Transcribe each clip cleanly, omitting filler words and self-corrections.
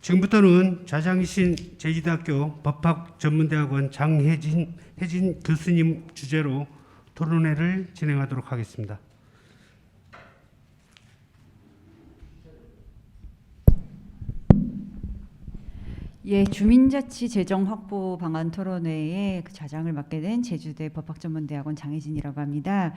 지금부터는 좌장이신 제주대학교 법학전문대학원 장혜진 교수님 주제로 토론회를 진행하도록 하겠습니다. 예, 주민자치 재정 확보 방안 토론회의 좌장을 맡게 된 제주대 법학전문대학원 장혜진이라고 합니다.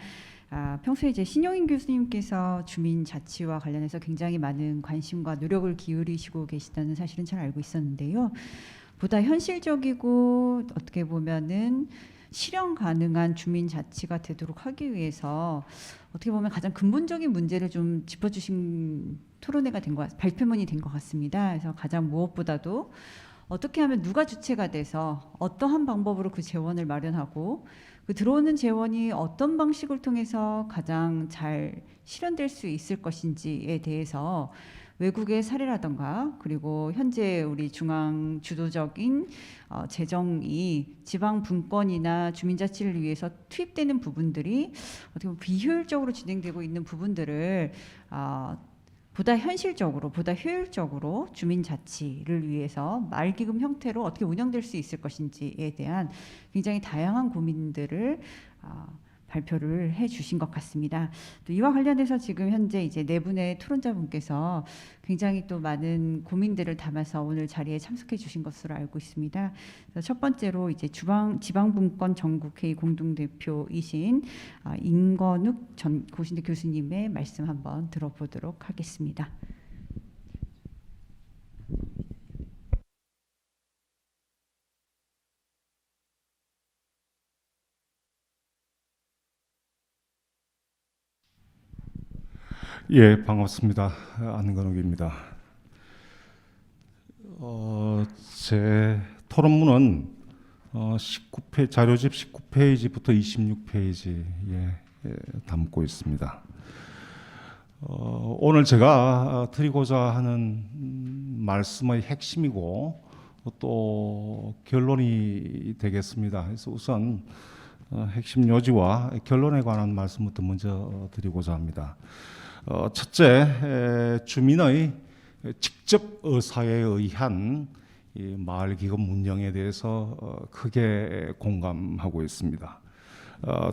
평소에 이제 신용인 교수님께서 주민자치와 관련해서 굉장히 많은 관심과 노력을 기울이시고 계시다는 사실은 잘 알고 있었는데요. 보다 현실적이고 어떻게 보면은 실현 가능한 주민자치가 되도록 하기 위해서 어떻게 보면 가장 근본적인 문제를 좀 짚어주신 토론회가 된 것, 발표문이 된 것 같습니다. 그래서 가장 무엇보다도 어떻게 하면 누가 주체가 돼서 어떠한 방법으로 그 재원을 마련하고 그 들어오는 재원이 어떤 방식을 통해서 가장 잘 실현될 수 있을 것인지에 대해서 외국의 사례라던가 그리고 현재 우리 중앙 주도적인 재정이 지방 분권이나 주민자치를 위해서 투입되는 부분들이 어떻게 보면 비효율적으로 진행되고 있는 부분들을 보다 현실적으로, 보다 효율적으로 주민자치를 위해서 말기금 형태로 어떻게 운영될 수 있을 것인지에 대한 굉장히 다양한 고민들을 발표를 해주신 것 같습니다. 또 이와 관련해서 지금 현재 이제 네 분의 토론자분께서 굉장히 또 많은 고민들을 담아서 오늘 자리에 참석해 주신 것으로 알고 있습니다. 첫 번째로 이제 지방분권 전국회의 공동대표이신 임건욱 전 고신대 교수님의 말씀 한번 들어보도록 하겠습니다. 예, 반갑습니다. 안건욱입니다. 제 토론문은 19페이지, 자료집 19페이지부터 26페이지에 담고 있습니다. 오늘 제가 드리고자 하는 말씀의 핵심이고 또 결론이 되겠습니다. 그래서 우선 핵심 요지와 결론에 관한 말씀부터 먼저 드리고자 합니다. 첫째, 주민의 직접 의사에 의한 이 마을기금 운영에 대해서 크게 공감하고 있습니다.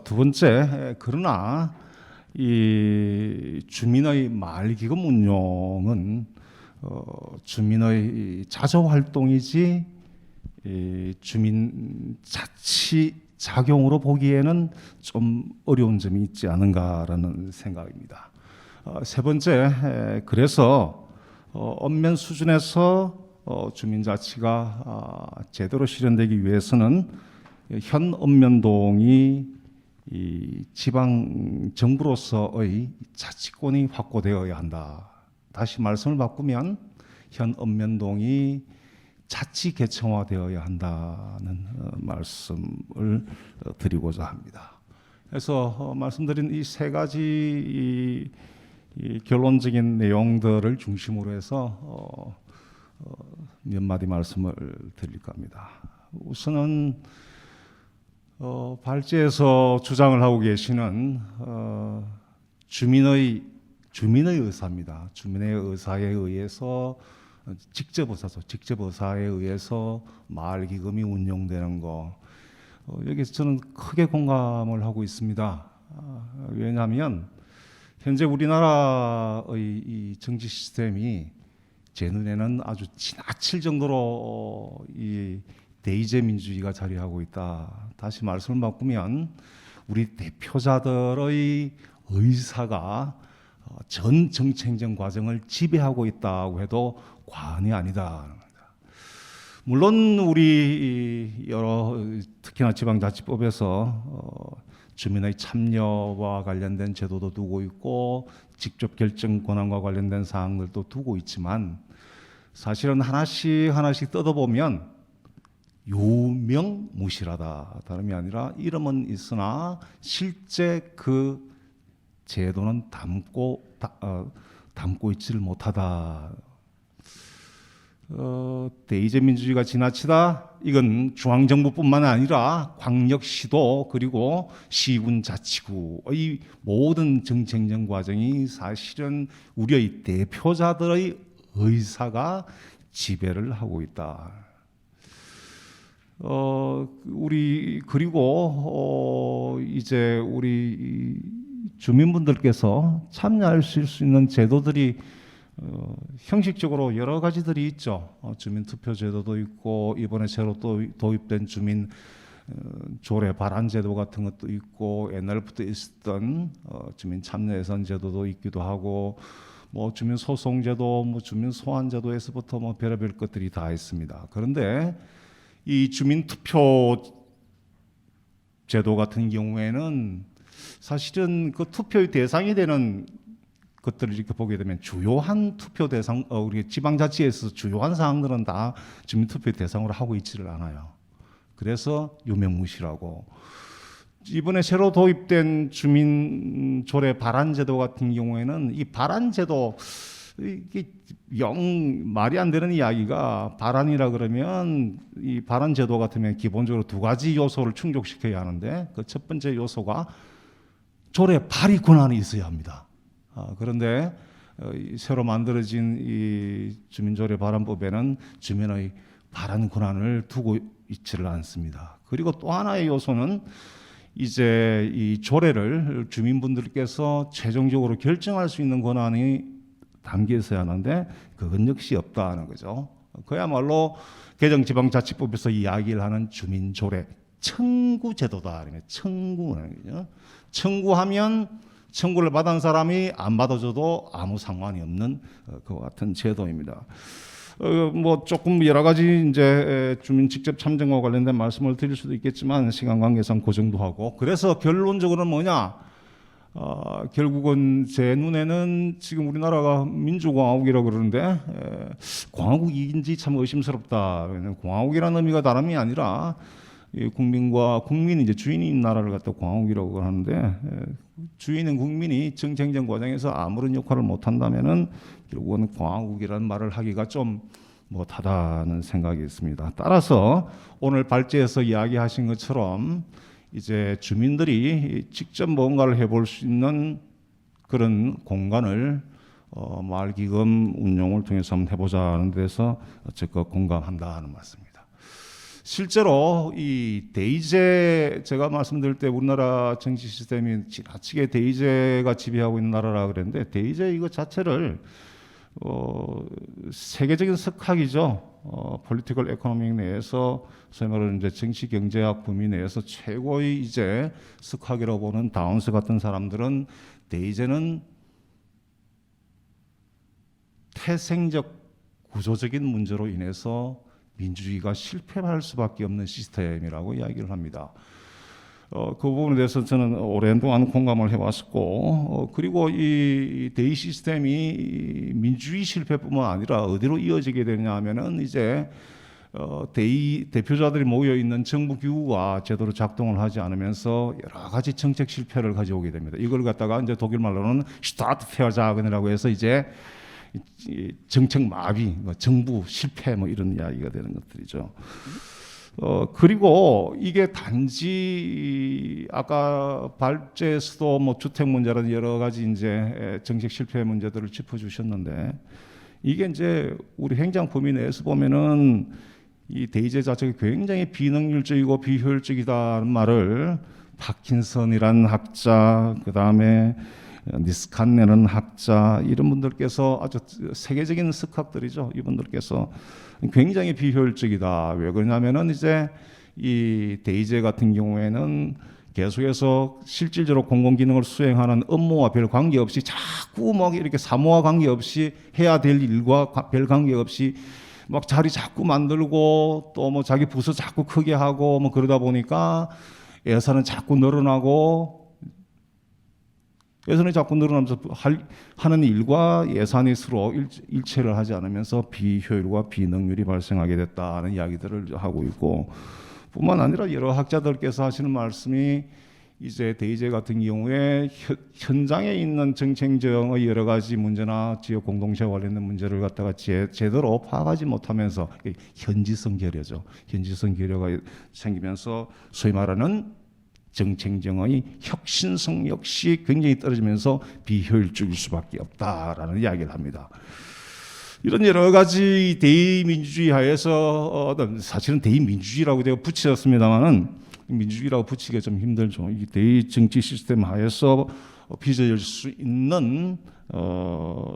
두 번째, 그러나 이 주민의 마을기금 운영은 주민의 자조활동이지 주민자치 작용으로 보기에는 좀 어려운 점이 있지 않은가라는 생각입니다. 세 번째, 그래서 엄면 수준에서 주민자치가 제대로 실현되기 위해서는 현 읍면동이 이 지방 정부로서의 자치권이 확보되어야 한다. 다시 말씀을 바꾸면 현 읍면동이 자치 개청화되어야 한다는 말씀을 드리고자 합니다. 그래서 말씀드린 이 세 가지 이 결론적인 내용들을 중심으로 해서 몇 마디 말씀을 드릴까 합니다. 우선은 발제에서 주장을 하고 계시는 주민의 의사입니다. 주민의 의사에 의해서 직접 의사에 의해서 마을기금이 운영되는 거, 여기서 저는 크게 공감을 하고 있습니다. 왜냐하면 현재 우리나라의 이 정치 시스템이 제 눈에는 아주 지나칠 정도로 이 대의제 민주주의가 자리하고 있다. 다시 말씀을 바꾸면 우리 대표자들의 의사가 전 정치행정 과정을 지배하고 있다고 해도 과언이 아니다. 물론 우리 여러 특히나 지방자치법에서 주민의 참여와 관련된 제도도 두고 있고 직접 결정 권한과 관련된 사항들도 두고 있지만 사실은 하나씩 뜯어보면 유명무실하다. 다름이 아니라 이름은 있으나 실제 그 제도는 담고 있지를 못하다. 대의제 민주주의가 지나치다. 이건 중앙정부뿐만 아니라 광역시도 그리고 시군 자치구의 모든 정치행정 과정이 사실은 우리의 대표자들의 의사가 지배를 하고 있다. 그리고 이제 우리 주민분들께서 참여할 수 있는 제도들이 형식적으로 여러 가지들이 있죠. 주민투표제도도 있고 이번에 새로 또 도입된 주민 조례 발안 제도 같은 것도 있고 옛날부터 있었던 주민 참여 예산 제도도 있기도 하고 뭐 주민 소송 제도, 뭐 주민 소환 제도에서부터 뭐 별의별 것들이 다 있습니다. 그런데 이 주민 투표 제도 같은 경우에는 사실은 그 투표의 대상이 되는 것들을 이렇게 보게 되면 주요한 투표 대상, 우리 지방자치에서 주요한 사항들은 다 주민 투표 대상으로 하고 있지를 않아요. 그래서 유명무실하고 이번에 새로 도입된 주민 조례 발안 제도 같은 경우에는 이 발안 제도 이게 영 말이 안 되는 이야기가 발안이라 그러면 이 발안 제도 같으면 기본적으로 두 가지 요소를 충족시켜야 하는데 그 첫 번째 요소가 조례 발의 권한이 있어야 합니다. 그런데 새로 만들어진 이 주민조례 발안법에는 주민의 발안 권한을 두고 있지를 않습니다. 그리고 또 하나의 요소는 이제 이 조례를 주민분들께서 최종적으로 결정할 수 있는 권한이 담겨 있어야 하는데 그건 역시 없다는 거죠. 그야말로 개정지방자치법에서 이야기를 하는 주민조례 청구 제도다. 청구는 거죠. 청구하면 청구를 받은 사람이 안 받아줘도 아무 상관이 없는 그와 같은 제도입니다. 뭐 조금 여러 가지 이제 주민 직접 참정과 관련된 말씀을 드릴 수도 있겠지만 시간 관계상 그 정도 하고 그래서 결론적으로는 뭐냐? 결국은 제 눈에는 지금 우리나라가 민주공화국이라고 그러는데 공화국인지 참 의심스럽다. 공화국이라는 의미가 다름이 아니라 국민과 국민이 이제 주인인 나라를 갖다 공화국이라고 하는데 주인은 국민이 정쟁전 과정에서 아무런 역할을 못 한다면은 결국은 공화국이라는 말을 하기가 좀 못하다는 생각이 있습니다. 따라서 오늘 발제에서 이야기하신 것처럼 이제 주민들이 직접 뭔가를 해볼 수 있는 그런 공간을 마을기금 운용을 통해서 한번 해보자는 데서 적극 공감한다는 말씀입니다. 실제로 이 대의제 제가 말씀드릴 때 우리나라 정치 시스템이 지나치게 대의제가 지배하고 있는 나라라 그랬는데 대의제 이거 자체를 세계적인 석학이죠. 폴리티컬 에코노믹 내에서 소위 말하는 이제 정치 경제학 범위 내에서 최고의 이제 석학이라고 보는 다운스 같은 사람들은 대의제는 태생적 구조적인 문제로 인해서 민주주의가 실패할 수밖에 없는 시스템이라고 이야기를 합니다. 그 부분에 대해서 저는 오랜 동안 공감을 해왔었고 그리고 이 대의 시스템이 민주주의 실패뿐만 아니라 어디로 이어지게 되냐 하면은 이제 대의 대표자들이 모여 있는 정부 기구가 제대로 작동을 하지 않으면서 여러 가지 정책 실패를 가져오게 됩니다. 이걸 갖다가 이제 독일 말로는 슈타트페어자근이라고 해서 이제 정책 마비, 정부 실패 뭐 이런 이야기가 되는 것들이죠. 그리고 이게 단지 아까 발제에서도 뭐 주택 문제라든 여러 가지 이제 정책 실패 문제들을 짚어주셨는데 이게 이제 우리 행정 범위 내에서 보면은 이 대의제 자체가 굉장히 비능률적이고 비효율적이다는 말을 파킨슨이라는 학자, 그 다음에 니스칸네는 학자 이런 분들께서 아주 세계적인 석학들이죠. 이분들께서 굉장히 비효율적이다. 왜 그러냐면은 이제 이 대의제 같은 경우에는 계속해서 실질적으로 공공기능을 수행하는 업무와 별 관계없이 자꾸 막 이렇게 사무와 관계없이 해야 될 일과 별 관계없이 막 자리 자꾸 만들고 또 뭐 자기 부서 자꾸 크게 하고 뭐 그러다 보니까 예산은 자꾸 늘어나고 예산이 자꾸 늘어나면서 하는 일과 예산이 서로 일체를 하지 않으면서 비효율과 비능률이 발생하게 됐다는 이야기들을 하고 있고 뿐만 아니라 여러 학자들께서 하시는 말씀이 이제 대의제 같은 경우에 현장에 있는 정책정의 여러 가지 문제나 지역 공동체와 관련된 문제를 갖다가 제대로 파악하지 못하면서 현지성 결여죠. 현지성 결여가 생기면서 소위 말하는 정책정의 혁신성 역시 굉장히 떨어지면서 비효율적일 수밖에 없다라는 이야기를 합니다. 이런 여러 가지 대의민주주의 하에서 사실은 대의민주주의라고 제가 붙였습니다만은 민주주의라고 붙이기가 좀 힘들죠. 이 대의 정치 시스템 하에서 빚어질 수 있는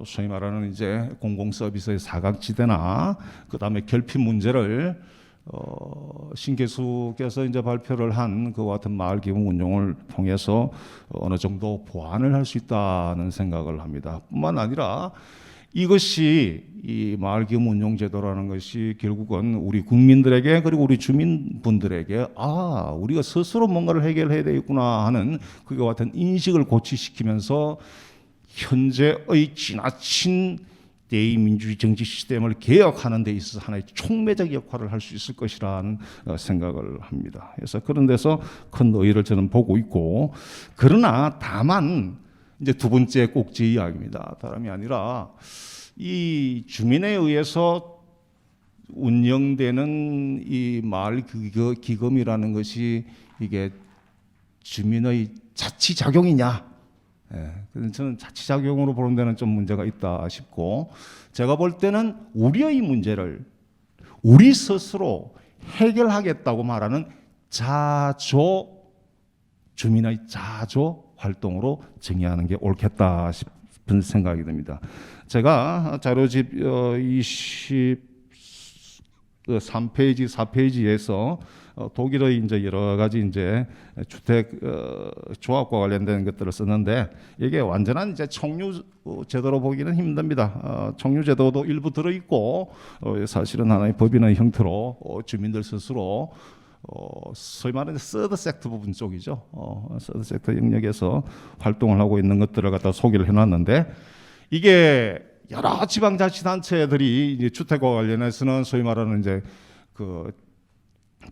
소위 말하는 이제 공공 서비스의 사각지대나 그 다음에 결핍 문제를 신 교수께서 이제 발표를 한 그와 같은 마을 기금 운용을 통해서 어느 정도 보완을 할 수 있다는 생각을 합니다. 뿐만 아니라 이것이 이 마을 기금 운용 제도라는 것이 결국은 우리 국민들에게 그리고 우리 주민분들에게 우리가 스스로 뭔가를 해결해야 되겠구나 하는 그와 같은 인식을 고취시키면서 현재의 지나친 대의민주주의 정치 시스템을 개혁하는 데 있어서 하나의 촉매적 역할을 할 수 있을 것이라는 생각을 합니다. 그래서 그런 데서 큰 의의를 저는 보고 있고, 그러나 다만 이제 두 번째 꼭지 이야기입니다. 다름이 아니라 이 주민에 의해서 운영되는 이 마을 기금이라는 것이 이게 주민의 자치작용이냐? 저는 자치작용으로 보는 데는 좀 문제가 있다 싶고, 제가 볼 때는 우리의 문제를 우리 스스로 해결하겠다고 말하는 주민의 자조 활동으로 정의하는 게 옳겠다 싶은 생각이 듭니다. 제가 자료집 23페이지, 4페이지에서 독일의 이제 여러 가지 이제 주택 조합과 관련된 것들을 썼는데, 이게 완전한 이제 청유 제도로 보기는 힘듭니다. 청유 제도도 일부 들어 있고, 사실은 하나의 법인의 형태로 주민들 스스로 소위 말하는 서드 섹터 부분 쪽이죠. 서드 섹터 영역에서 활동을 하고 있는 것들을 갖다 소개를 해놨는데, 이게 여러 지방자치단체들이 이제 주택과 관련해서는 소위 말하는 이제 그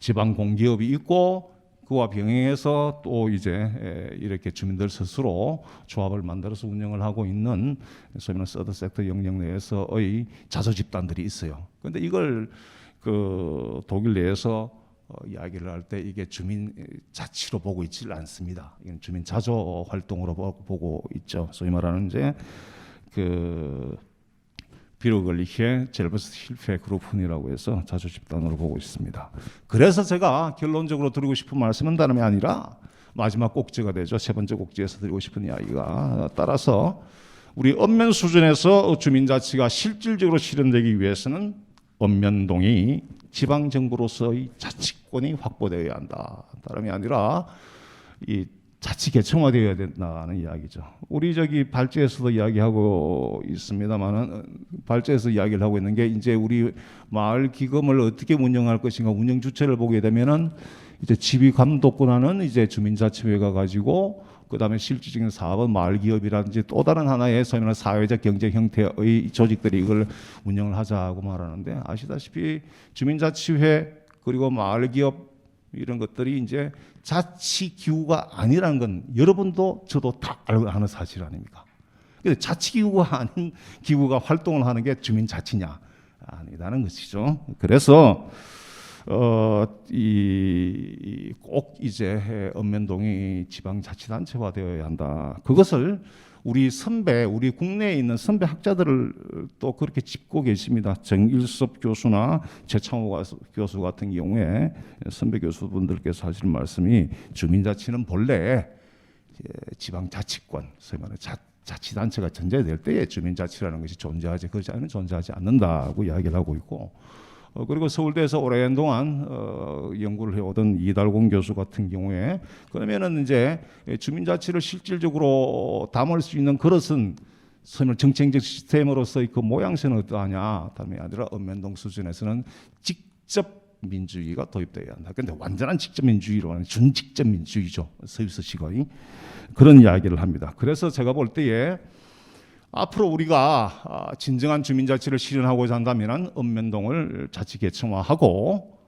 지방 공기업이 있고, 그와 병행해서 또 이제 이렇게 주민들 스스로 조합을 만들어서 운영을 하고 있는 소위 말하는 서드 섹터 영역 내에서의 자조 집단들이 있어요. 그런데 이걸 그 독일 내에서 이야기를 할 때 이게 주민 자치로 보고 있지를 않습니다. 이건 주민 자조 활동으로 보고 있죠. 소위 말하는 이제 그 비로글리히에 젤버스힐페 그룹훈이라고 해서 자조 집단으로 보고 있습니다. 그래서 제가 결론적으로 드리고 싶은 말씀은 다름이 아니라 마지막 꼭지가 되죠. 세 번째 꼭지에서 드리고 싶은 이야기가, 따라서 우리 읍면 수준에서 주민자치가 실질적으로 실현되기 위해서는 읍면동이 지방정부로서의 자치권이 확보되어야 한다. 다름이 아니라 이 자치계층화되어야 된다는 이야기죠. 우리 저기 발제에서도 이야기하고 있습니다만은, 발제에서 이야기를 하고 있는 게 이제 우리 마을 기금을 어떻게 운영할 것인가, 운영 주체를 보게 되면은 이제 지휘 감독권하는 이제 주민자치회가 가지고, 그다음에 실질적인 사업은 마을 기업이라든지 또 다른 하나의 소위 말하는 사회적 경제 형태의 조직들이 이걸 운영을 하자고 말하는데, 아시다시피 주민자치회 그리고 마을 기업 이런 것들이 이제 자치 기구가 아니라는 건 여러분도 저도 다 알고 아는 사실 아닙니까? 근데 자치 기구가 아닌 기구가 활동을 하는 게 주민 자치냐? 아니라는 것이죠. 그래서 꼭 이제 읍면동이 지방자치단체화되어야 한다. 그것을 우리 국내에 있는 선배 학자들을 또 그렇게 짚고 계십니다. 정일섭 교수나 최창호 교수 같은 경우에 선배 교수분들께서 하시는 말씀이, 주민자치는 본래 지방자치권, 소위 말하는 자치단체가 존재될 때에 주민자치라는 것이 존재하지, 그렇지 않으면 존재하지 않는다고 이야기를 하고 있고, 그리고 서울대에서 오랜 동안 연구를 해오던 이달공 교수 같은 경우에, 그러면은 이제 주민자치를 실질적으로 담을 수 있는 그릇은 정책적 시스템으로서의 그 모양새는 어떠하냐, 다름이 아니라 읍면동 수준에서는 직접 민주주의가 도입되어야 한다. 그런데 완전한 직접 민주주의로 하는 준직접 민주주의죠. 서비스식의 그런 이야기를 합니다. 그래서 제가 볼 때에 앞으로 우리가 진정한 주민자치를 실현하고자 한다면 읍면동을 자치계층화하고,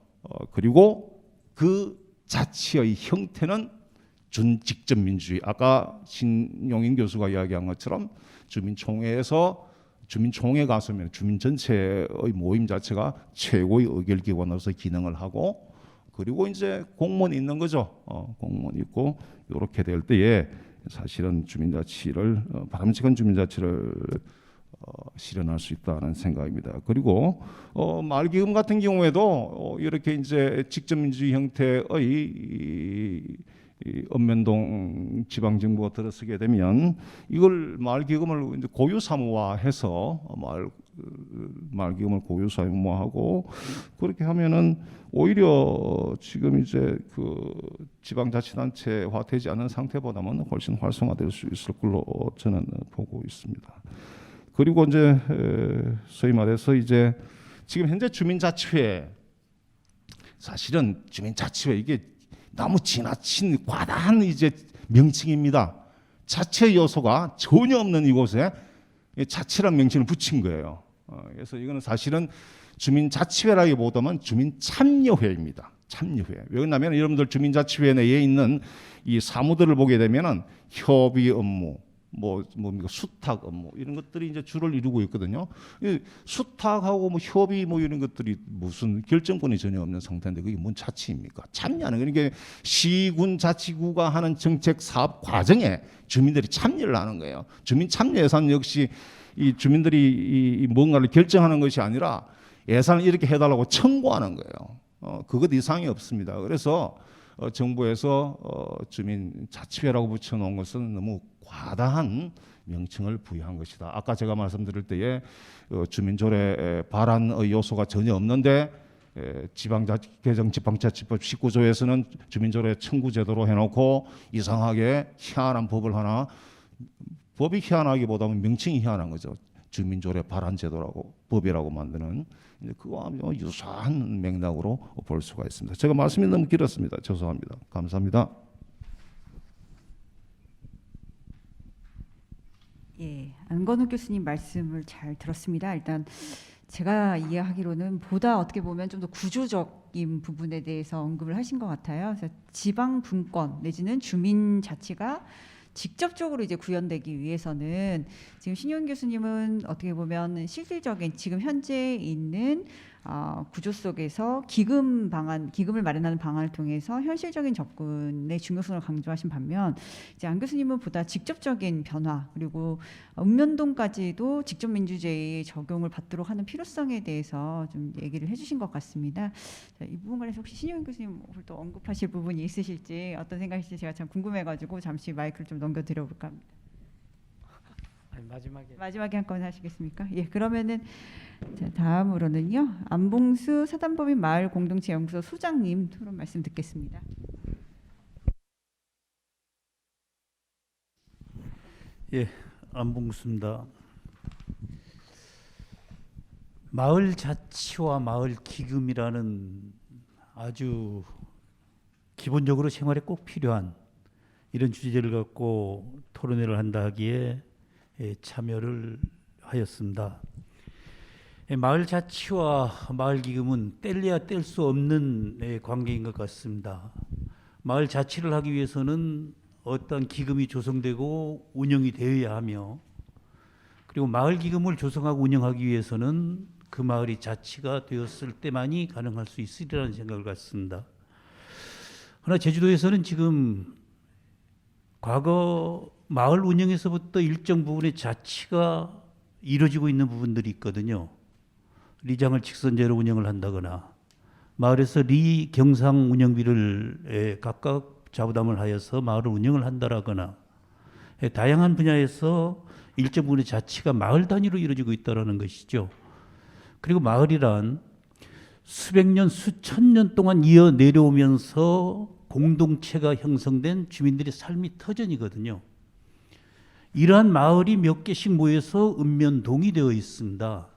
그리고 그 자치의 형태는 준직접 민주주의, 아까 신용인 교수가 이야기한 것처럼 주민총회 가서면 주민 전체의 모임 자체가 최고의 의결기관으로서 기능을 하고, 그리고 이제 공무원이 있는 거죠. 공무원이 있고, 이렇게 될 때에 사실은 주민자치를 바람직한 주민자치를 실현할 수 있다는 생각입니다. 그리고 마을기금 같은 경우에도 이렇게 이제 직접민주주의 형태의 이 읍면동 지방정부가 들어서게 되면 이걸 마을기금을 이제 고유사무화해서 마을기금을 고유사무화하고 그렇게 하면은 오히려 지금 이제 그 지방자치단체화되지 않은 상태보다는 훨씬 활성화될 수 있을 걸로 저는 보고 있습니다. 그리고 이제 소위 말해서 이제 지금 현재 주민자치회 사실은 주민자치회 이게 너무 지나친 과다한 이제 명칭입니다. 자체 요소가 전혀 없는 이곳에 자치란 명칭을 붙인 거예요. 그래서 이거는 사실은 주민자치회라기보다는 주민참여회입니다. 참여회. 왜냐하면 여러분들 주민자치회 내에 있는 이 사무들을 보게 되면은 협의 업무, 뭡니까 수탁 업무 이런 것들이 이제 주를 이루고 있거든요. 이 수탁하고 뭐 협의 뭐 이런 것들이 무슨 결정권이 전혀 없는 상태인데 그게 뭔 자치입니까? 참여하는 그러니까 시군 자치구가 하는 정책 사업 과정에 주민들이 참여를 하는 거예요. 주민 참여 예산 역시 이 주민들이 이 뭔가를 결정하는 것이 아니라 예산을 이렇게 해달라고 청구하는 거예요. 그것 이상이 없습니다. 그래서 정부에서 주민 자치회라고 붙여놓은 것은 너무 과다한 명칭을 부여한 것이다. 아까 제가 말씀드릴 때에 주민조례 발안의 요소가 전혀 없는데 개정 지방자치법 19조에서는 주민조례 청구 제도로 해놓고 이상하게 희한한 법을 하나 법이 희한하기보다는 명칭이 희한한 거죠. 주민조례 발안 제도라고 법이라고 만드는 그와 유사한 맥락으로 볼 수가 있습니다. 제가 말씀이 너무 길었습니다. 죄송합니다. 감사합니다. 예, 안건욱 교수님 말씀을 잘 들었습니다. 일단 제가 이해하기로는 보다 어떻게 보면 좀 더 구조적인 부분에 대해서 언급을 하신 것 같아요. 그래서 지방 분권 내지는 주민 자치가 직접적으로 이제 구현되기 위해서는 지금 신용 교수님은 어떻게 보면 실질적인 지금 현재 있는 구조 속에서 기금을 마련하는 방안을 통해서 현실적인 접근의 중요성을 강조하신 반면 이제 안 교수님은 보다 직접적인 변화 그리고 읍면동까지도 직접 민주주의 적용을 받도록 하는 필요성에 대해서 좀 얘기를 해주신 것 같습니다. 자, 이 부분 관해서 혹시 신용 교수님 또 언급하실 부분이 있으실지 어떤 생각이실지 제가 참 궁금해가지고 잠시 마이크를 좀 넘겨드려볼까 합니다. 마지막에 한 건 하시겠습니까? 예, 그러면은 자, 다음으로는요 안봉수 사단법인 마을공동체연구소 소장님 토론 말씀 듣겠습니다. 예, 안봉수입니다. 마을 자치와 마을 기금이라는 아주 기본적으로 생활에 꼭 필요한 이런 주제를 갖고 토론회를 한다 하기에 참여를 하였습니다. 마을 자치와 마을 기금은 뗄래야 뗄 수 없는 관계인 것 같습니다. 마을 자치를 하기 위해서는 어떤 기금이 조성되고 운영이 되어야 하며 그리고 마을 기금을 조성하고 운영하기 위해서는 그 마을이 자치가 되었을 때만이 가능할 수 있으리라는 생각을 갖습니다. 그러나 제주도에서는 지금 과거 마을 운영에서부터 일정 부분의 자치가 이루어지고 있는 부분들이 있거든요. 리장을 직선제로 운영을 한다거나 마을에서 리 경상 운영비를 각각 자부담을 하여서 마을을 운영을 한다라거나 다양한 분야에서 일정 부분의 자치가 마을 단위로 이루어지고 있다는 것이죠. 그리고 마을이란 수백 년, 수천 년 동안 이어 내려오면서 공동체가 형성된 주민들의 삶이 터전이거든요. 이러한 마을이 몇 개씩 모여서 읍면동이 되어 있습니다.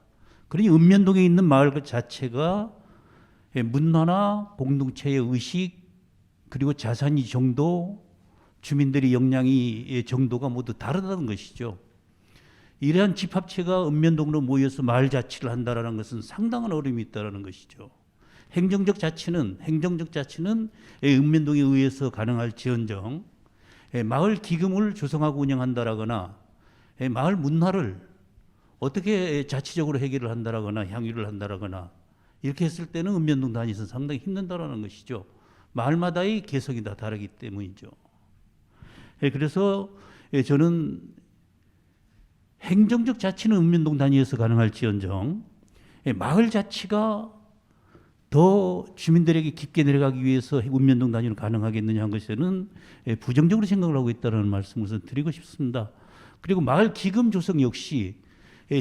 그러니 읍면동에 있는 마을 그 자체가 문화나 공동체의 의식 그리고 자산이 정도 주민들의 역량이 정도가 모두 다르다는 것이죠. 이러한 집합체가 읍면동으로 모여서 마을 자치를 한다는 것은 상당한 어려움이 있다는 것이죠. 행정적 자치는 읍면동에 의해서 가능할지언정 마을 기금을 조성하고 운영한다라거나 마을 문화를 어떻게 자치적으로 해결을 한다라거나 향유를 한다라거나 이렇게 했을 때는 읍면동 단위에서 상당히 힘든다라는 것이죠. 마을마다의 개성이 다 다르기 때문이죠. 그래서 저는 행정적 자치는 읍면동 단위에서 가능할지언정 마을 자치가 더 주민들에게 깊게 내려가기 위해서 읍면동 단위로 가능하겠느냐 한 것에는 부정적으로 생각을 하고 있다는 말씀을 우선 드리고 싶습니다. 그리고 마을 기금 조성 역시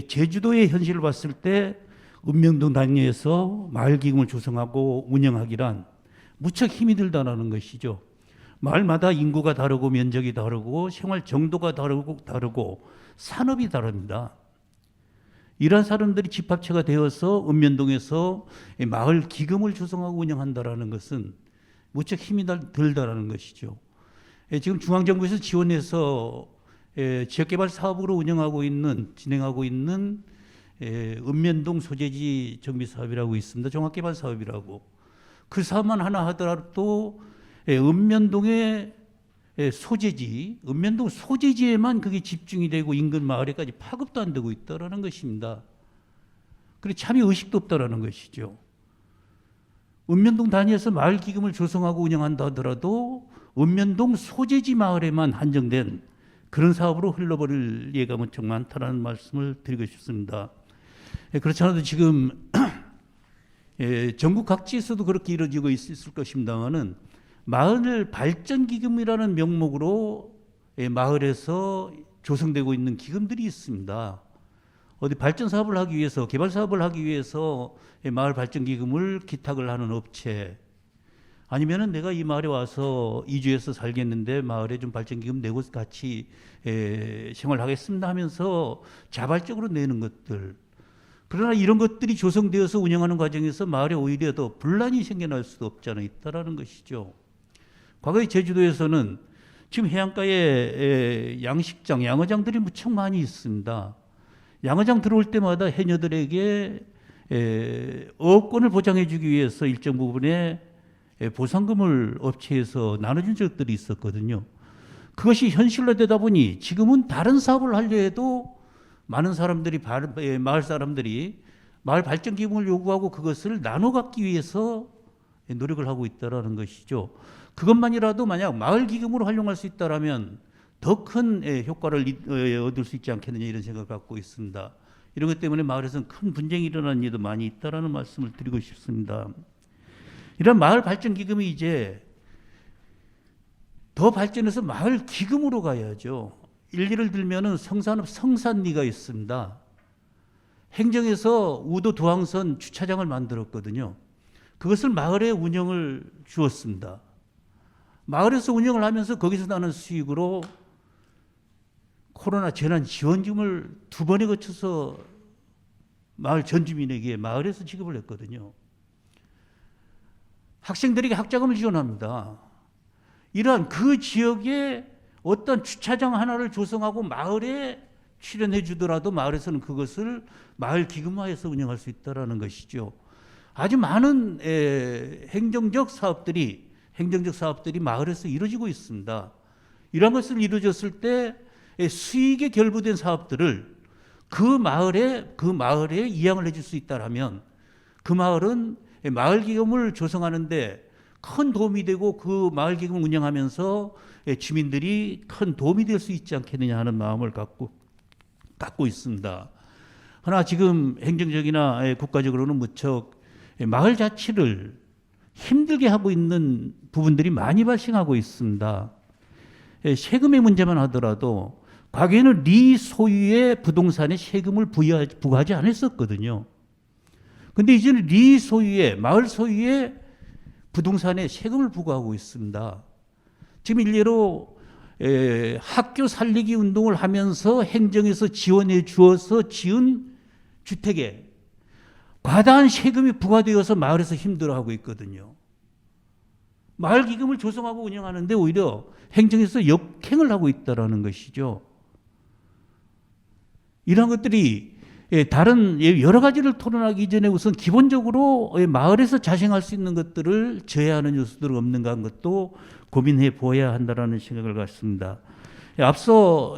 제주도의 현실을 봤을 때 읍면동 단위에서 마을 기금을 조성하고 운영하기란 무척 힘이 들다라는 것이죠. 마을마다 인구가 다르고 면적이 다르고 생활 정도가 다르고 산업이 다릅니다. 이러한 사람들이 집합체가 되어서 읍면동에서 마을 기금을 조성하고 운영한다라는 것은 무척 힘이 들다라는 것이죠. 지금 중앙정부에서 지원해서 지역개발 사업으로 진행하고 있는 읍면동 소재지 정비 사업이라고 있습니다. 종합개발 사업이라고. 그 사업만 하나 하더라도 읍면동의 읍면동 소재지에만 그게 집중이 되고 인근 마을에까지 파급도 안 되고 있다라는 것입니다. 그리고 참여 의식도 없다라는 것이죠. 읍면동 단위에서 마을 기금을 조성하고 운영한다 하더라도 읍면동 소재지 마을에만 한정된 그런 사업으로 흘러버릴 예감은 좀 많다라는 말씀을 드리고 싶습니다. 그렇지 않아도 지금 전국 각지에서도 그렇게 이루어지고 있을 것입니다만은 마을 발전 기금이라는 명목으로 마을에서 조성되고 있는 기금들이 있습니다. 어디 발전 사업을 하기 위해서, 개발 사업을 하기 위해서 마을 발전 기금을 기탁을 하는 업체, 아니면은 내가 이 마을에 와서 이주해서 살겠는데 마을에 좀 발전 기금 내고 같이 생활하겠습니다 하면서 자발적으로 내는 것들. 그러나 이런 것들이 조성되어서 운영하는 과정에서 마을에 오히려 더 분란이 생겨날 수도 없지 않아 있다라는 것이죠. 과거에 제주도에서는 지금 해안가에 양식장, 양어장들이 무척 많이 있습니다. 양어장 들어올 때마다 해녀들에게 어업권을 보장해 주기 위해서 일정 부분의 보상금을 업체에서 나눠준 적들이 있었거든요. 그것이 현실로 되다 보니 지금은 다른 사업을 하려 해도 많은 사람들이 마을 사람들이 마을 발전 기금을 요구하고 그것을 나눠 갖기 위해서 노력을 하고 있다라는 것이죠. 그것만이라도 만약 마을 기금으로 활용할 수 있다라면 더 큰 효과를 얻을 수 있지 않겠느냐 이런 생각을 갖고 있습니다. 이런 것 때문에 마을에서는 큰 분쟁이 일어나는 일도 많이 있다라는 말씀을 드리고 싶습니다. 이런 마을 발전 기금이 이제 더 발전해서 마을 기금으로 가야죠. 예를 들면은 성산리가 있습니다. 행정에서 우도 도항선 주차장을 만들었거든요. 그것을 마을에 운영을 주었습니다. 마을에서 운영을 하면서 거기서 나는 수익으로 코로나 재난 지원금을 2번에 거쳐서 마을 전 주민에게 마을에서 지급을 했거든요. 학생들에게 학자금을 지원합니다. 이러한 그 지역에 어떤 주차장 하나를 조성하고 마을에 출연해 주더라도 마을에서는 그것을 마을 기금화해서 운영할 수 있다는 것이죠. 아주 많은 행정적 사업들이 마을에서 이루어지고 있습니다. 이런 것을 이루어졌을 때 수익에 결부된 사업들을 그 마을에 이양을 해줄 수 있다라면 그 마을은 마을 기금을 조성하는데 큰 도움이 되고 그 마을 기금을 운영하면서 주민들이 큰 도움이 될 수 있지 않겠느냐 하는 마음을 갖고 있습니다. 그러나 지금 행정적이나 국가적으로는 무척 마을 자치를 힘들게 하고 있는 부분들이 많이 발생하고 있습니다. 세금의 문제만 하더라도 과거에는 리 소유의 부동산에 세금을 부과하지 않았었거든요. 근데 이제는 리 소유의, 마을 소유의 부동산에 세금을 부과하고 있습니다. 지금 일례로 학교 살리기 운동을 하면서 행정에서 지원해 주어서 지은 주택에 과다한 세금이 부과되어서 마을에서 힘들어하고 있거든요. 마을 기금을 조성하고 운영하는데 오히려 행정에서 역행을 하고 있다는 것이죠. 이런 것들이 다른 여러 가지를 토론하기 이전에 우선 기본적으로 마을에서 자생할 수 있는 것들을 제외하는 요소들이 없는가 하는 것도 고민해 보아야 한다는 생각을 갖습니다. 앞서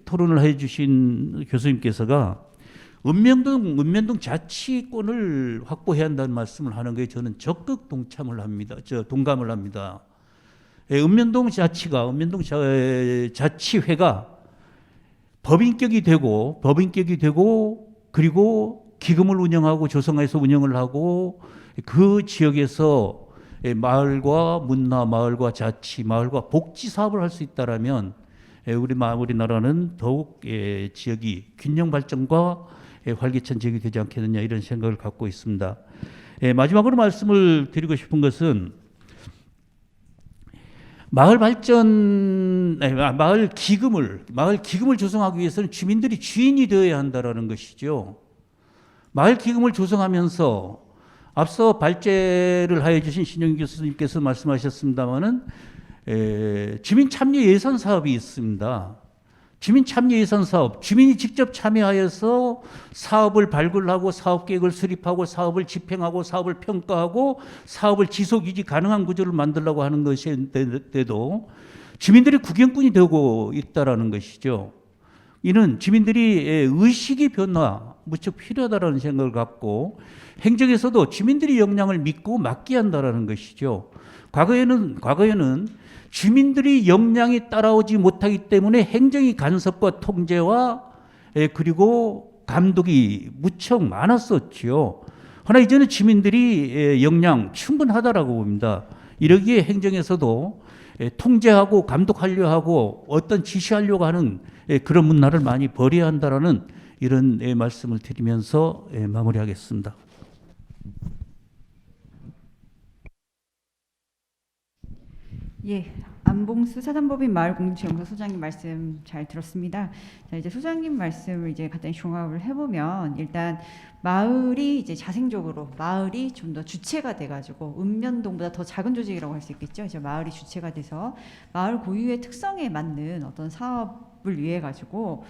토론을 해주신 교수님께서가 읍면동 자치권을 확보해야 한다는 말씀을 하는 것에 저는 적극 동감을 합니다. 읍면동 자치회가 법인격이 되고 그리고 기금을 운영하고 조성해서 운영을 하고 그 지역에서 마을과 문화, 마을과 자치, 마을과 복지 사업을 할 수 있다라면 우리나라는 더욱 지역이 균형 발전과 활기찬 지역이 되지 않겠느냐 이런 생각을 갖고 있습니다. 마지막으로 말씀을 드리고 싶은 것은 마을 기금을 조성하기 위해서는 주민들이 주인이 되어야 한다라는 것이죠. 마을 기금을 조성하면서 앞서 발제를 하여 주신 신용희 교수님께서 말씀하셨습니다마는 주민 참여 예산 사업이 있습니다. 주민 참여 예산 사업, 주민이 직접 참여하여서 사업을 발굴하고 사업 계획을 수립하고 사업을 집행하고 사업을 평가하고 사업을 지속 유지 가능한 구조를 만들려고 하는 것인데도 주민들이 구경꾼이 되고 있다라는 것이죠. 이는 주민들이 의식의 변화 무척 필요하다라는 생각을 갖고 행정에서도 주민들이 역량을 믿고 맡게 한다라는 것이죠. 과거에는 주민들이 역량이 따라오지 못하기 때문에 행정의 간섭과 통제와 그리고 감독이 무척 많았었죠. 그러나 이제는 주민들이 역량 충분하다라고 봅니다. 이러기에 행정에서도 통제하고 감독하려 하고 어떤 지시하려고 하는 그런 문화를 많이 버려야 한다라는 이런 말씀을 드리면서 마무리하겠습니다. 예, 안봉수 사단법인 마을공동체연구소 소장님 말씀 잘 들었습니다. 자, 이제 소장님 말씀을 이제 간단히 종합을 해보면 일단 마을이 이제 자생적으로 마을이 좀 더 주체가 돼가지고 읍면동보다 더 작은 조직이라고 할 수 있겠죠. 이제 마을이 주체가 돼서 마을 고유의 특성에 맞는 어떤 사업을 위해 가지고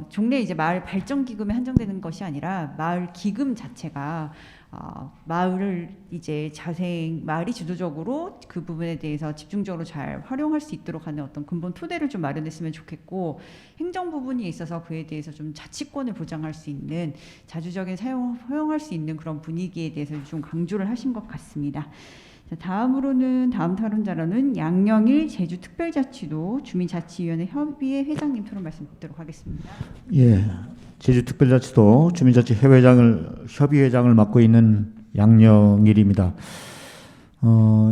종래 이제 마을 발전 기금에 한정되는 것이 아니라 마을 기금 자체가 마을을 이제 마을이 주도적으로 그 부분에 대해서 집중적으로 잘 활용할 수 있도록 하는 어떤 근본 토대를 좀 마련했으면 좋겠고, 행정 부분이 있어서 그에 대해서 좀 자치권을 보장할 수 있는 자주적인 허용할 수 있는 그런 분위기에 대해서 좀 강조를 하신 것 같습니다. 자, 다음 토론자로는 양영일 제주특별자치도 주민자치위원회 협의회 회장님 토론 말씀 듣도록 하겠습니다. 예, 제주특별자치도 주민자치 협의회장을 맡고 있는 양영일입니다.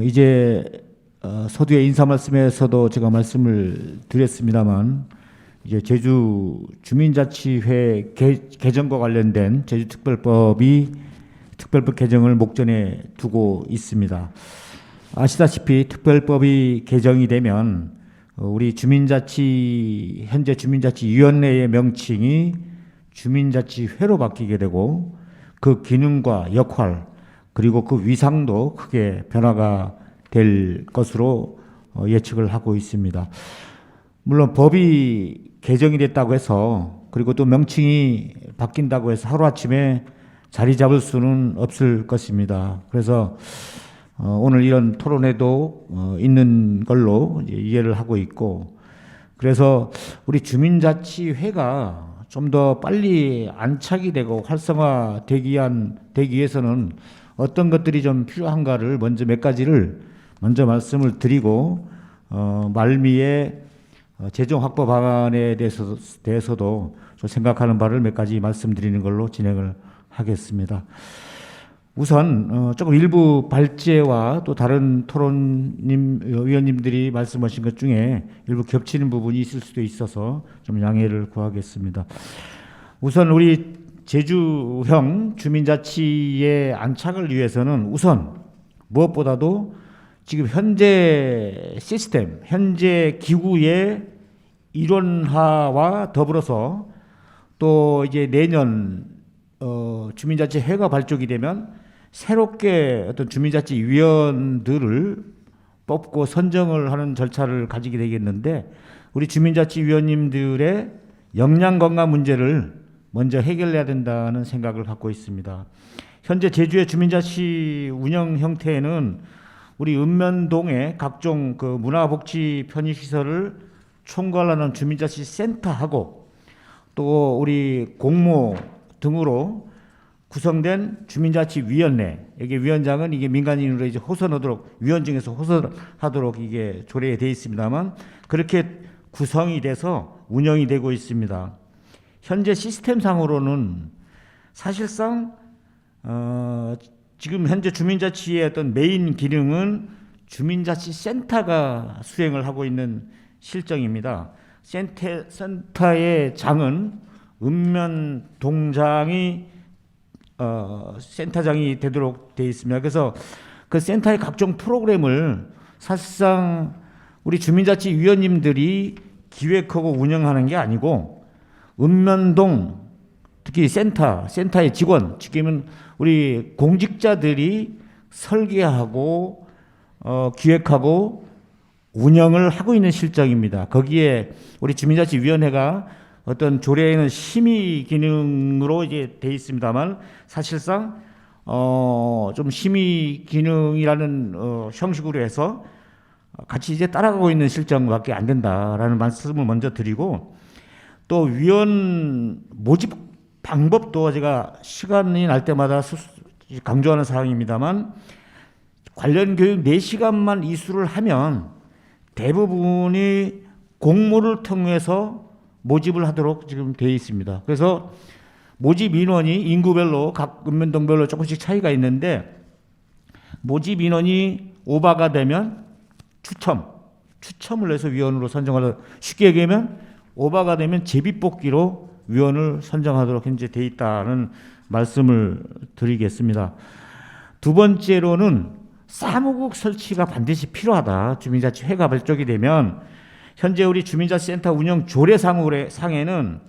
이제 서두에 인사 말씀에서도 제가 말씀을 드렸습니다만, 이제 제주 주민자치회 개정과 관련된 제주특별법 개정을 목전에 두고 있습니다. 아시다시피 특별법이 개정이 되면 우리 현재 주민자치위원회의 명칭이 주민자치회로 바뀌게 되고 그 기능과 역할 그리고 그 위상도 크게 변화가 될 것으로 예측을 하고 있습니다. 물론 법이 개정이 됐다고 해서 그리고 또 명칭이 바뀐다고 해서 하루아침에 자리 잡을 수는 없을 것입니다. 그래서 오늘 이런 토론회도 있는 걸로 이해를 하고 있고, 그래서 우리 주민자치회가 좀 더 빨리 안착이 되고 활성화되기 위해서는 어떤 것들이 좀 필요한가를 몇 가지를 먼저 말씀을 드리고 말미에 재정 확보 방안에 대해서도 좀 생각하는 바를 몇 가지 말씀드리는 걸로 진행을 하겠습니다. 우선 조금 일부 발제와 또 다른 위원님들이 말씀하신 것 중에 일부 겹치는 부분이 있을 수도 있어서 좀 양해를 구하겠습니다. 우선 우리 제주형 주민자치의 안착을 위해서는 우선 무엇보다도 지금 현재 시스템, 현재 기구의 일원화와 더불어서 또 이제 내년 주민자치회가 발족이 되면 새롭게 어떤 주민자치위원들을 뽑고 선정을 하는 절차를 가지게 되겠는데, 우리 주민자치위원님들의 역량 건강 문제를 먼저 해결해야 된다는 생각을 갖고 있습니다. 현재 제주의 주민자치 운영 형태에는 우리 읍면동의 각종 그 문화복지 편의시설을 총괄하는 주민자치 센터하고 또 우리 공모 등으로 구성된 주민자치위원회, 여기 위원장은 이게 민간인으로 이제 호선하도록 위원 중에서 호선하도록 이게 조례에 되어 있습니다만, 그렇게 구성이 돼서 운영이 되고 있습니다. 현재 시스템상으로는 사실상 지금 현재 주민자치의 어떤 메인 기능은 주민자치센터가 수행을 하고 있는 실정입니다. 센터의 장은 읍면동장이 센터장이 되도록 되어 있습니다. 그래서 그 센터의 각종 프로그램을 사실상 우리 주민자치위원님들이 기획하고 운영하는 게 아니고 읍면동 특히 센터의 직원, 지금은 우리 공직자들이 설계하고 기획하고 운영을 하고 있는 실정입니다. 거기에 우리 주민자치위원회가 어떤 조례에는 심의 기능으로 이제 돼 있습니다만 사실상 좀 심의 기능이라는 형식으로 해서 같이 이제 따라가고 있는 실정밖에 안 된다라는 말씀을 먼저 드리고, 또 위원 모집 방법도 제가 시간이 날 때마다 강조하는 사항입니다만 관련 교육 4시간만 이수를 하면 대부분이 공모를 통해서 모집을 하도록 지금 되어 있습니다. 그래서 모집 인원이 인구별로 각 읍면동별로 조금씩 차이가 있는데 모집 인원이 오버가 되면 추첨을 해서 위원으로 선정하도록, 쉽게 얘기하면 오버가 되면 제비뽑기로 위원을 선정하도록 현재 돼 있다는 말씀을 드리겠습니다. 두 번째로는 사무국 설치가 반드시 필요하다. 주민자치회가 발족이 되면 현재 우리 주민자치센터 운영 조례상에는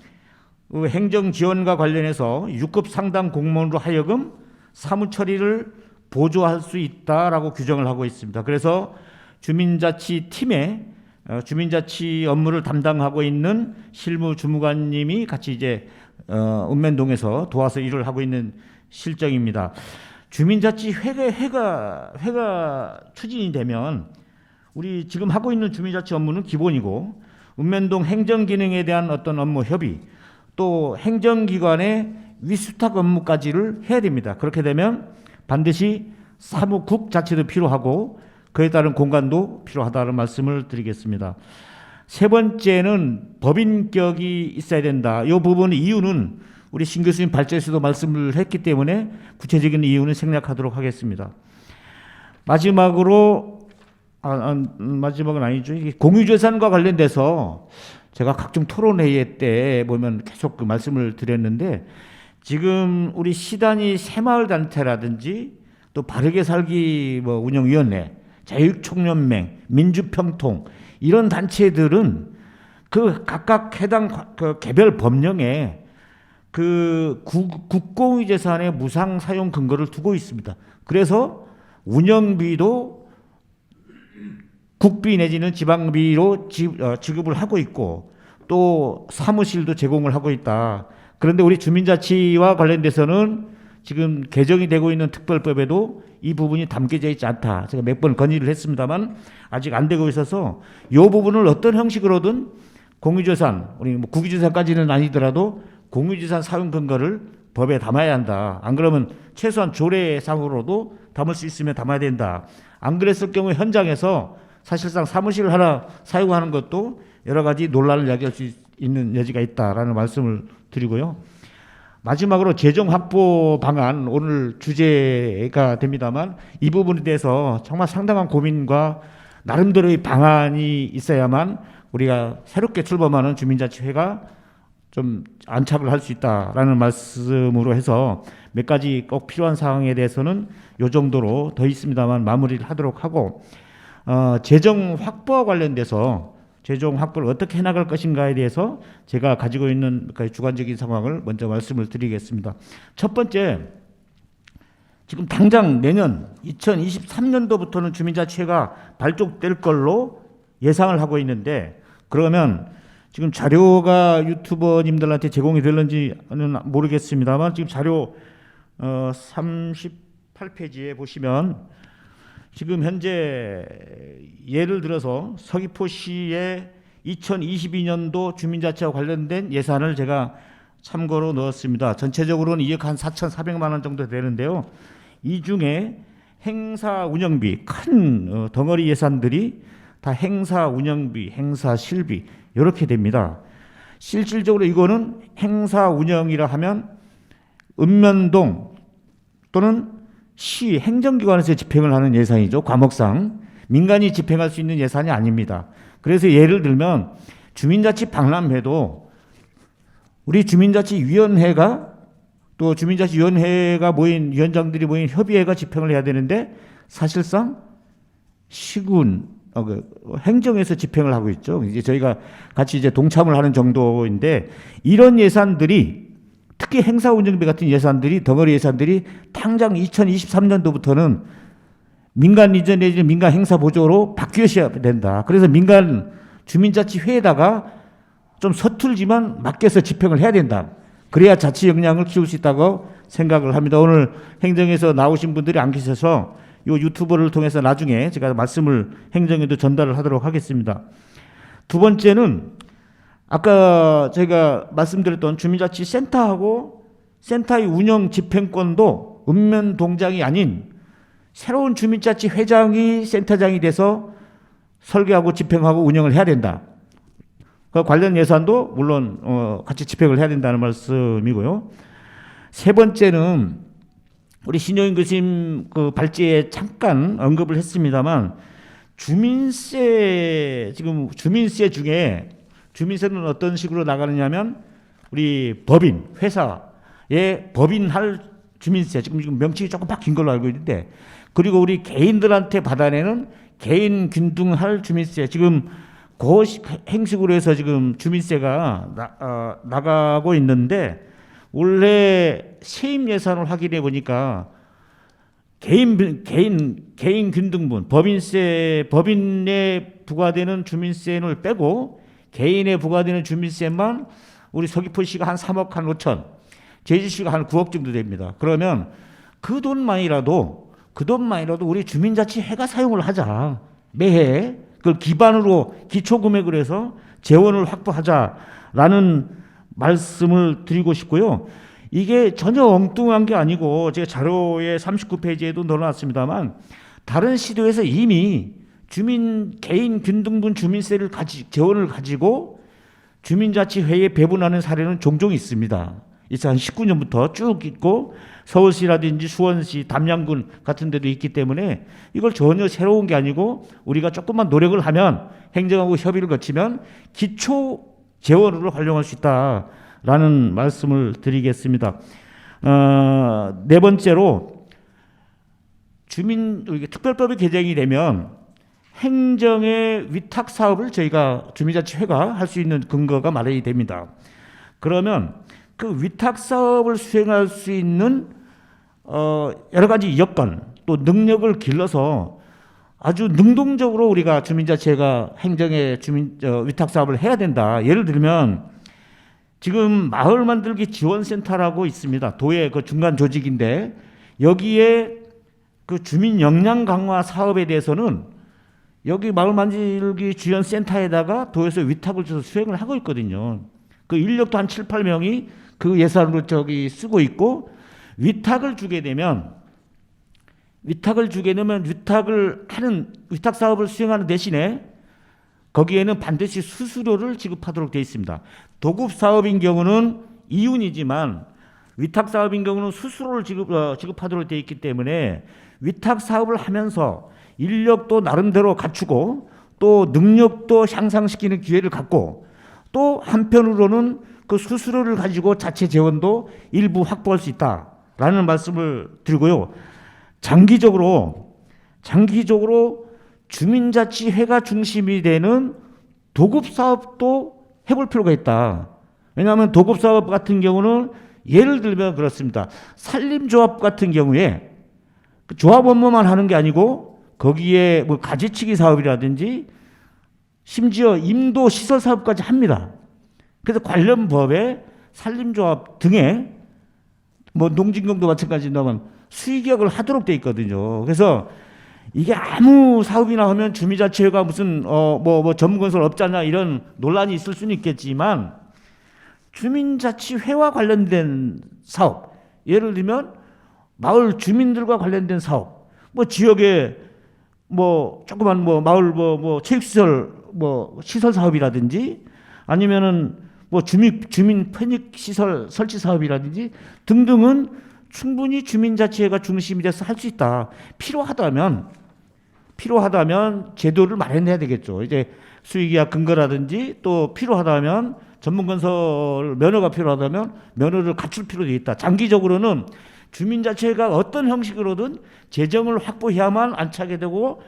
행정지원과 관련해서 6급 상당 공무원으로 하여금 사무처리를 보조할 수 있다라고 규정을 하고 있습니다. 그래서 주민자치팀에 주민자치 업무를 담당하고 있는 실무주무관님이 같이 이제 읍면동에서 도와서 일을 하고 있는 실정입니다. 주민자치회가 추진이 되면 우리 지금 하고 있는 주민자치 업무는 기본이고 읍면동 행정기능에 대한 어떤 업무 협의, 또 행정기관의 위수탁 업무까지를 해야 됩니다. 그렇게 되면 반드시 사무국 자체도 필요하고 그에 따른 공간도 필요하다는 말씀을 드리겠습니다. 세 번째는 법인격이 있어야 된다. 이 부분 이유는 우리 신 교수님 발제에서도 말씀을 했기 때문에 구체적인 이유는 생략하도록 하겠습니다. 마지막으로 마지막은 아니죠. 공유재산과 관련돼서 제가 각종 토론회의 때 보면 계속 그 말씀을 드렸는데 지금 우리 시단위 새마을단체라든지 또 바르게 살기 운영위원회, 자유총연맹, 민주평통 이런 단체들은 그 각각 해당 그 개별 법령에 그 국공유재산의 무상 사용 근거를 두고 있습니다. 그래서 운영비도 국비 내지는 지방비로 지급을 하고 있고 또 사무실도 제공을 하고 있다. 그런데 우리 주민자치와 관련돼서는 지금 개정이 되고 있는 특별법에도 이 부분이 담겨져 있지 않다. 제가 몇 번 건의를 했습니다만 아직 안 되고 있어서 이 부분을 어떤 형식으로든 공유재산, 우리 국유재산까지는 아니더라도 공유재산 사용 근거를 법에 담아야 한다. 안 그러면 최소한 조례상으로도 담을 수 있으면 담아야 된다. 안 그랬을 경우 현장에서 사실상 사무실을 하나 사용하는 것도 여러 가지 논란을 야기할 수 있는 여지가 있다라는 말씀을 드리고요. 마지막으로 재정 확보 방안, 오늘 주제가 됩니다만 이 부분에 대해서 정말 상당한 고민과 나름대로의 방안이 있어야만 우리가 새롭게 출범하는 주민자치회가 좀 안착을 할 수 있다라는 말씀으로 해서 몇 가지 꼭 필요한 사항에 대해서는 이 정도로 더 있습니다만 마무리를 하도록 하고, 재정 확보와 관련돼서 재정 확보를 어떻게 해나갈 것인가에 대해서 제가 가지고 있는 주관적인 상황을 먼저 말씀을 드리겠습니다. 첫 번째, 지금 당장 내년 2023년도부터는 주민자치회가 발족될 걸로 예상을 하고 있는데, 그러면 지금 자료가 유튜버님들한테 제공이 될는지는 모르겠습니다만 지금 자료 38페이지에 보시면 지금 현재 예를 들어서 서귀포시의 2022년도 주민자치와 관련된 예산을 제가 참고로 넣었습니다. 전체적으로는 2억 한 4,400만 원 정도 되는데요. 이 중에 행사 운영비 큰 덩어리 예산들이 다 행사 운영비, 행사 실비 이렇게 됩니다. 실질적으로 이거는 행사 운영이라 하면 읍면동 또는 시 행정기관에서 집행을 하는 예산이죠. 과목상 민간이 집행할 수 있는 예산이 아닙니다. 그래서 예를 들면 주민자치 박람회도 우리 주민자치위원회가 또 주민자치위원회가 모인 위원장들이 모인 협의회가 집행을 해야 되는데 사실상 시군 행정에서 집행을 하고 있죠. 이제 저희가 같이 이제 동참을 하는 정도인데 이런 예산들이 특히 행사 운영비 같은 예산들이 덩어리 예산들이 당장 2023년도부터는 민간 이전 내지 민간 행사 보조로 바뀌어야 된다. 그래서 민간 주민자치회에다가 좀 서툴지만 맡겨서 집행을 해야 된다. 그래야 자치 역량을 키울 수 있다고 생각을 합니다. 오늘 행정에서 나오신 분들이 안 계셔서 이 유튜브를 통해서 나중에 제가 말씀을 행정에도 전달을 하도록 하겠습니다. 두 번째는 아까 제가 말씀드렸던 주민자치센터하고 센터의 운영 집행권도 읍면동장이 아닌 새로운 주민자치회장이 센터장이 돼서 설계하고 집행하고 운영을 해야 된다. 그 관련 예산도 물론 같이 집행을 해야 된다는 말씀이고요. 세 번째는 우리 신용인 교수님 그 발제에 잠깐 언급을 했습니다만 지금 주민세 중에 주민세는 어떤 식으로 나가느냐면 우리 법인 회사에 법인할 주민세 지금 명칭이 조금 바뀐 걸로 알고 있는데 그리고 우리 개인들한테 받아내는 개인 균등할 주민세 지금 그 행식으로 해서 지금 주민세가 나가고 있는데 원래 세입 예산을 확인해 보니까 개인 균등분 법인에 부과되는 주민세를 빼고 개인에 부과되는 주민세만 우리 서귀포시가 한 3억 한 5천, 제주시가 한 9억 정도 됩니다. 그러면 그 돈만이라도 우리 주민자치회가 사용을 하자. 매해 그걸 기반으로 기초금액을 해서 재원을 확보하자라는 말씀을 드리고 싶고요. 이게 전혀 엉뚱한 게 아니고 제가 자료의 39페이지에도 넣어놨습니다만 다른 시도에서 이미 개인 균등분 주민세를 재원을 가지고 주민자치회에 배분하는 사례는 종종 있습니다. 2019년부터 쭉 있고 서울시라든지 수원시, 담양군 같은 데도 있기 때문에 이걸 전혀 새로운 게 아니고 우리가 조금만 노력을 하면 행정하고 협의를 거치면 기초 재원으로 활용할 수 있다라는 말씀을 드리겠습니다. 네 번째로 특별법이 개정이 되면 행정의 위탁 사업을 저희가 주민자치회가 할 수 있는 근거가 마련이 됩니다. 그러면 그 위탁 사업을 수행할 수 있는 여러 가지 여건 또 능력을 길러서 아주 능동적으로 우리가 주민자치회가 행정의 위탁 사업을 해야 된다. 예를 들면 지금 마을 만들기 지원센터라고 있습니다. 도의 그 중간 조직인데 여기에 그 주민 역량 강화 사업에 대해서는 여기 마을 만들기 지원센터에다가 도에서 위탁을 줘서 수행을 하고 있거든요. 그 인력도 한 7, 8명이 그 예산으로 쓰고 있고 위탁을 주게 되면 위탁 사업을 수행하는 대신에 거기에는 반드시 수수료를 지급하도록 되어 있습니다. 도급 사업인 경우는 이윤이지만 위탁 사업인 경우는 수수료를 지급하도록 되어 있기 때문에 위탁 사업을 하면서 인력도 나름대로 갖추고 또 능력도 향상시키는 기회를 갖고 또 한편으로는 그 수수료를 가지고 자체 재원도 일부 확보할 수 있다라는 말씀을 드리고요. 장기적으로 주민자치회가 중심이 되는 도급사업도 해볼 필요가 있다. 왜냐하면 도급사업 같은 경우는 예를 들면 그렇습니다. 산림조합 같은 경우에 그 조합 업무만 하는 게 아니고 거기에 뭐 가지치기 사업이라든지 심지어 임도 시설 사업까지 합니다. 그래서 관련 법에 산림조합 등에 뭐 농진경도 마찬가지입니다만 수의계약을 하도록 돼 있거든요. 그래서 이게 아무 사업이나 하면 주민자치회가 무슨 전문건설 없잖아 이런 논란이 있을 수는 있겠지만 주민자치회와 관련된 사업, 예를 들면 마을 주민들과 관련된 사업, 뭐 지역에 뭐 조그만 뭐 마을 뭐 체육시설 뭐 시설 사업이라든지 아니면은 뭐 주민 편익 시설 설치 사업이라든지 등등은 충분히 주민자치회가 중심이 돼서 할 수 있다. 필요하다면 제도를 마련해야 되겠죠. 이제 수의계약 근거라든지 또 필요하다면 전문건설 면허가 필요하다면 면허를 갖출 필요도 있다. 장기적으로는 주민자치회가 어떤 형식으로든 재정을 확보해야만 안착이 되고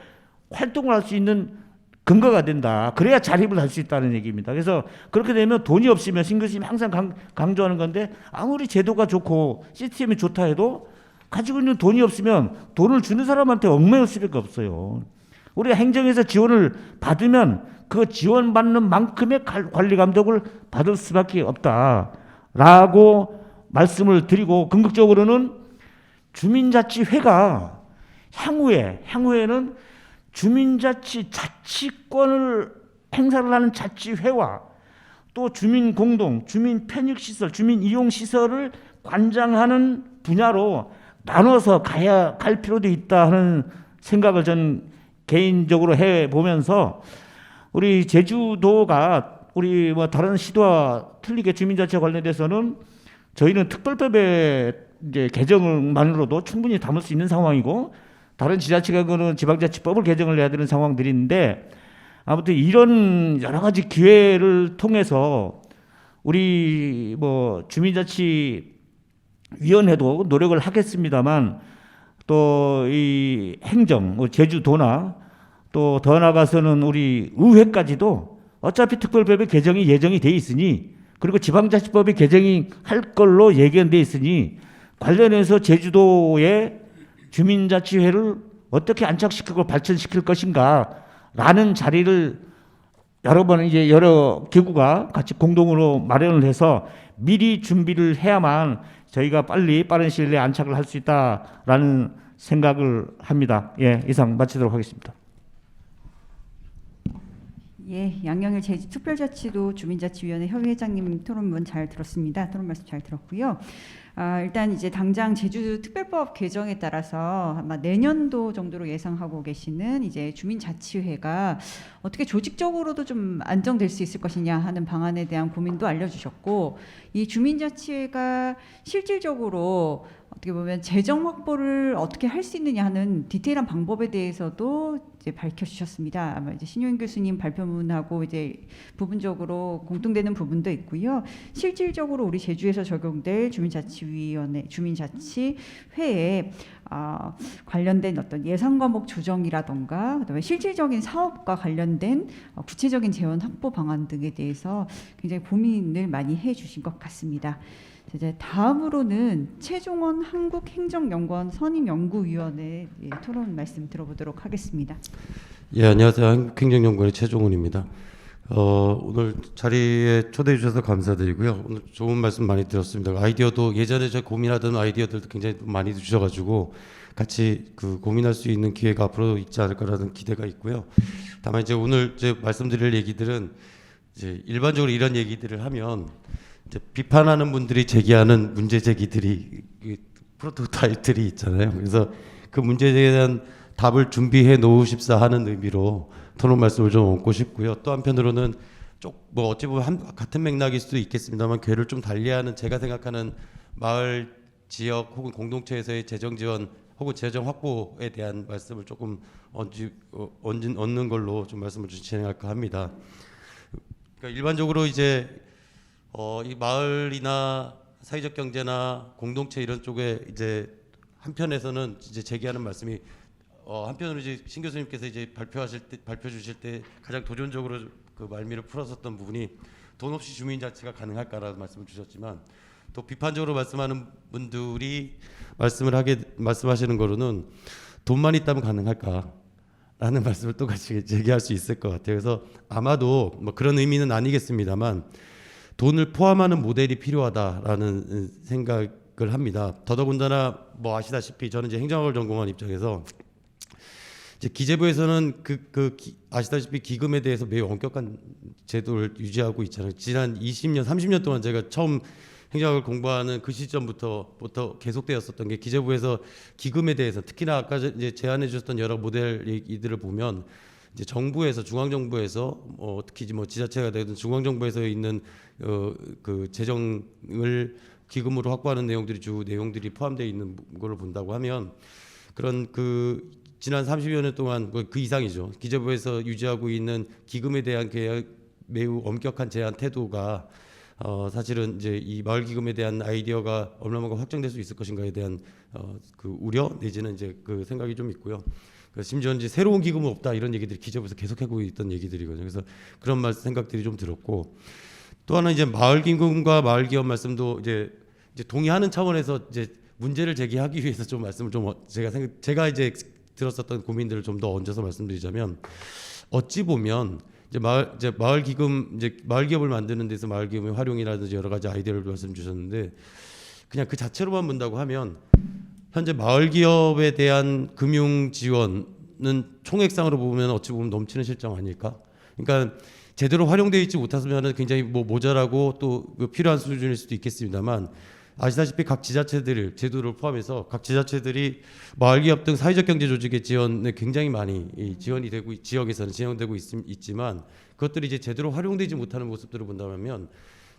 활동을 할 수 있는 근거가 된다. 그래야 자립을 할 수 있다는 얘기입니다. 그래서 그렇게 되면 돈이 없으면 신 교수님이 항상 강조하는 건데 아무리 제도가 좋고 시스템이 좋다 해도 가지고 있는 돈이 없으면 돈을 주는 사람한테 얽매일 수밖에 없어요. 우리가 행정에서 지원을 받으면 그 지원받는 만큼의 관리 감독을 받을 수밖에 없다라고 말씀을 드리고 궁극적으로는 주민자치회가 향후에는 주민자치 자치권을 행사를 하는 자치회와 또 주민공동, 주민편익시설, 주민이용시설을 관장하는 분야로 나눠서 갈 필요도 있다 하는 생각을 전 개인적으로 해보면서 우리 제주도가 우리 뭐 다른 시도와 틀리게 주민자치와 관련돼서는 저희는 특별법의 이제 개정만으로도 충분히 담을 수 있는 상황이고 다른 지자체가는 지방자치법을 개정을 해야 되는 상황들이 있는데 아무튼 이런 여러 가지 기회를 통해서 우리 뭐 주민자치위원회도 노력을 하겠습니다만 또 이 행정, 제주도나 또 더 나아가서는 우리 의회까지도 어차피 특별법의 개정이 예정이 돼 있으니 그리고 지방자치법의 개정이 할 걸로 예견돼 있으니 관련해서 제주도의 주민자치회를 어떻게 안착시키고 발전시킬 것인가라는 자리를 여러 기구가 같이 공동으로 마련을 해서 미리 준비를 해야만 저희가 빠른 시일 내에 안착을 할 수 있다라는 생각을 합니다. 예, 이상 마치도록 하겠습니다. 예, 양영일 제주특별자치도 주민자치위원회 협의회장님 토론문 잘 들었습니다. 토론 말씀 잘 들었고요. 일단 이제 당장 제주특별법 개정에 따라서 아마 내년도 정도로 예상하고 계시는 이제 주민자치회가 어떻게 조직적으로도 좀 안정될 수 있을 것이냐 하는 방안에 대한 고민도 알려주셨고, 이 주민자치회가 실질적으로 어떻게 보면 재정 확보를 어떻게 할 수 있느냐 하는 디테일한 방법에 대해서도 이제 밝혀주셨습니다. 아마 이제 신용인 교수님 발표문하고 이제 부분적으로 공통되는 부분도 있고요. 실질적으로 우리 제주에서 적용될 주민자치회에 관련된 어떤 예산 과목 조정이라던가 그다음에 실질적인 사업과 관련된 구체적인 재원 확보 방안 등에 대해서 굉장히 고민을 많이 해주신 것 같습니다. 이제 다음으로는 최종원 한국행정연구원 선임연구위원회 토론 말씀 들어보도록 하겠습니다. 예, 안녕하세요. 한국행정연구원의 최종훈입니다. 오늘 자리에 초대해 주셔서 감사드리고요. 오늘 좋은 말씀 많이 들었습니다. 아이디어도 예전에 제가 고민하던 아이디어들도 굉장히 많이 주셔가지고 같이 그 고민할 수 있는 기회가 앞으로 있지 않을까라는 기대가 있고요. 다만 이제 오늘 이제 말씀드릴 얘기들은 이제 일반적으로 이런 얘기들을 하면 이제 비판하는 분들이 제기하는 문제 제기들이 프로토타입들이 있잖아요. 그래서 그 문제에 대한 답을 준비해 놓으십사 하는 의미로 토론 말씀을 좀 얹고 싶고요. 또 한편으로는 뭐 어찌 보면 같은 맥락일 수도 있겠습니다만 궤를 좀 달리하는 제가 생각하는 마을 지역 혹은 공동체에서의 재정 지원 혹은 재정 확보에 대한 말씀을 조금 얹는 걸로 좀 말씀을 진행할까 합니다. 그러니까 일반적으로 이제 이 마을이나 사회적 경제나 공동체 이런 쪽에 이제 한편에서는 이제 제기하는 말씀이 한편으로 이제 신 교수님께서 이제 발표 주실 때 가장 도전적으로 그 말미를 풀었었던 부분이 돈 없이 주민자치가 가능할까라는 말씀을 주셨지만 또 비판적으로 말씀하는 분들이 말씀하시는 거로는 돈만 있다면 가능할까라는 말씀을 또 같이 제기할 수 있을 것 같아요. 그래서 아마도 뭐 그런 의미는 아니겠습니다만 돈을 포함하는 모델이 필요하다라는 생각을 합니다. 더더군다나 뭐 아시다시피 저는 이제 행정학을 전공한 입장에서 이제 기재부에서는 아시다시피 기금에 대해서 매우 엄격한 제도를 유지하고 있잖아요. 지난 20년, 30년 동안 제가 처음 행정학을 공부하는 그 시점부터 계속되었었던 게 기재부에서 기금에 대해서 특히나 아까 이제 제안해 주셨던 여러 모델 이들을 보면 이제 정부에서 중앙 정부에서 특히 뭐 지자체가 되든 중앙 정부에서 있는 그 재정을 기금으로 확보하는 내용들이 주 내용들이 포함되어 있는 걸 본다고 하면 그런 그 지난 30여 년 동안 그 이상이죠. 기재부에서 유지하고 있는 기금에 대한 매우 엄격한 제한 태도가 사실은 이제 이 마을 기금에 대한 아이디어가 얼마만큼 확정될 수 있을 것인가에 대한 그 우려 내지는 이제 그 생각이 좀 있고요. 심지어 이제 새로운 기금은 없다 이런 얘기들이 기재부에서 계속하고 있던 얘기들이거든요. 그래서 그런 생각들이 좀 들었고 또 하나 이제 마을 기금과 마을 기업 말씀도 이제 동의하는 차원에서 이제 문제를 제기하기 위해서 좀 말씀을 좀 제가 이제 들었었던 고민들을 좀 더 얹어서 말씀드리자면 어찌 보면 이제 마을 기금 마을 기업을 만드는 데서 마을 기금의 활용이라든지 여러 가지 아이디어를 말씀 주셨는데 그냥 그 자체로만 본다고 하면 현재 마을 기업에 대한 금융 지원은 총액상으로 보면 어찌 보면 넘치는 실정 아닐까? 그러니까 제대로 활용되어 있지 못하면 굉장히 뭐 모자라고 또 필요한 수준일 수도 있겠습니다만 아시다시피 각 지자체들 제도를 포함해서 각 지자체들이 마을 기업 등 사회적 경제 조직의 지원에 굉장히 많이 지원이 되고 지역에서는 지원되고 있지만 그것들이 이제 제대로 활용되지 못하는 모습들을 본다면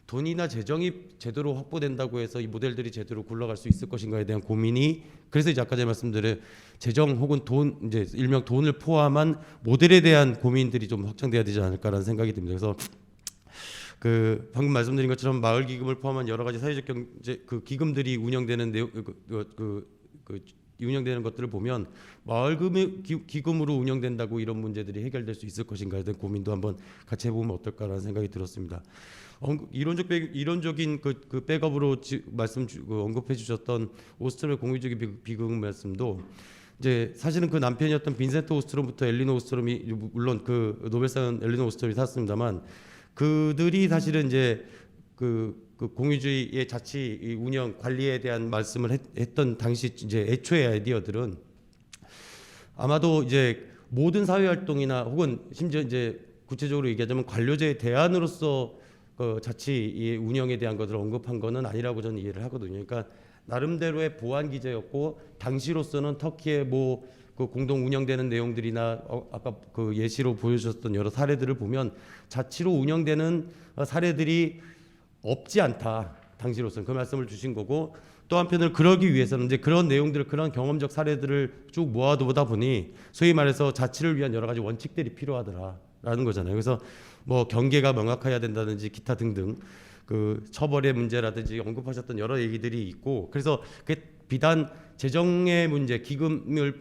돈이나 재정이 제대로 확보된다고 해서 이 모델들이 제대로 굴러갈 수 있을 것인가에 대한 고민이 그래서 이제 아까 제가 말씀드린 재정 혹은 돈 이제 일명 돈을 포함한 모델에 대한 고민들이 좀 확장돼야 되지 않을까라는 생각이 듭니다. 그래서 그 방금 말씀드린 것처럼 마을 기금을 포함한 여러 가지 사회적 경제 그 기금들이 운영되는 내용 운영되는 것들을 보면 마을 기금으로 운영된다고 이런 문제들이 해결될 수 있을 것인가에 대한 고민도 한번 같이 해보면 어떨까라는 생각이 들었습니다. 이론적인 그 백업으로 언급해 주셨던 오스트롬의 공유적인 비금 말씀도 이제 사실은 그 남편이었던 빈센트 오스트롬부터 엘리노 오스트롬이 물론 그 노벨상 엘리노 오스트롬이 탔습니다만 그들이 사실은 이제 그 공유주의의 자치 운영 관리에 대한 말씀을 했던 당시 이제 애초의 아이디어들은 아마도 이제 모든 사회 활동이나 혹은 심지어 이제 구체적으로 얘기하자면 관료제의 대안으로서 자치 운영에 대한 것을 언급한 것은 아니라고 저는 이해를 하거든요. 그러니까 나름대로의 보완 기제였고 당시로서는 터키의 그 공동 운영되는 내용들이나 아까 그 예시로 보여주셨던 여러 사례들을 보면 자치로 운영되는 사례들이 없지 않다. 당시로서는 그 말씀을 주신 거고 또 한편으로 그러기 위해서는 이제 그런 내용들을 그런 경험적 사례들을 쭉 모아두다 보니 소위 말해서 자치를 위한 여러 가지 원칙들이 필요하더라라는 거잖아요. 그래서 뭐 경계가 명확해야 된다든지 기타 등등 그 처벌의 문제라든지 언급하셨던 여러 얘기들이 있고 그래서 그게 비단 재정의 문제,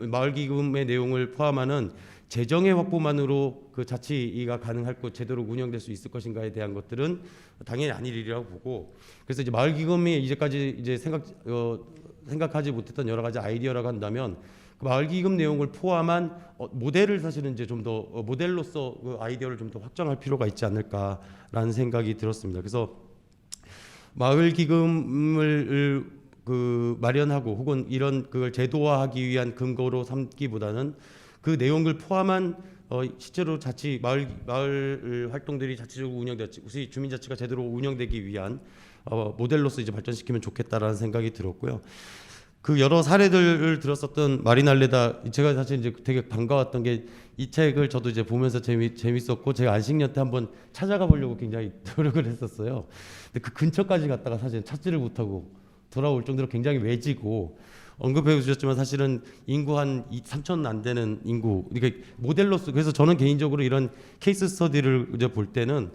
마을 기금의 내용을 포함하는 재정의 확보만으로 그 자치가 가능할 것 제대로 운영될 수 있을 것인가에 대한 것들은 당연히 아닐 일이라고 보고 그래서 이제 마을 기금이 이제까지 이제 생각하지 못했던 여러 가지 아이디어라고 한다면 그 마을 기금 내용을 포함한 모델을 사실은 이제 좀 더 모델로서 그 아이디어를 좀 더 확장할 필요가 있지 않을까라는 생각이 들었습니다. 그래서 마을 기금을 그 마련하고 혹은 이런 그걸 제도화하기 위한 근거로 삼기보다는 그 내용을 포함한 실제로 자치 마을 활동들이 자치적으로 운영되었지 우리 주민자치가 제대로 운영되기 위한 모델로서 이제 발전시키면 좋겠다라는 생각이 들었고요. 그 여러 사례들을 들었었던 마리날레다 제가 사실 이제 되게 반가웠던 게 이 책을 저도 이제 보면서 재밌었고 제가 안식년 때 한번 찾아가 보려고 굉장히 노력을 했었어요. 근데 그 근처까지 갔다가 사실 찾지를 못하고 돌아올 정도로 굉장히 외지고 언급해 주셨지만 사실은 인구 한 3천 안 되는 인구 그러니까 모델로서 그래서 저는 개인적으로 이런 케이스 스터디를 이제 볼 때는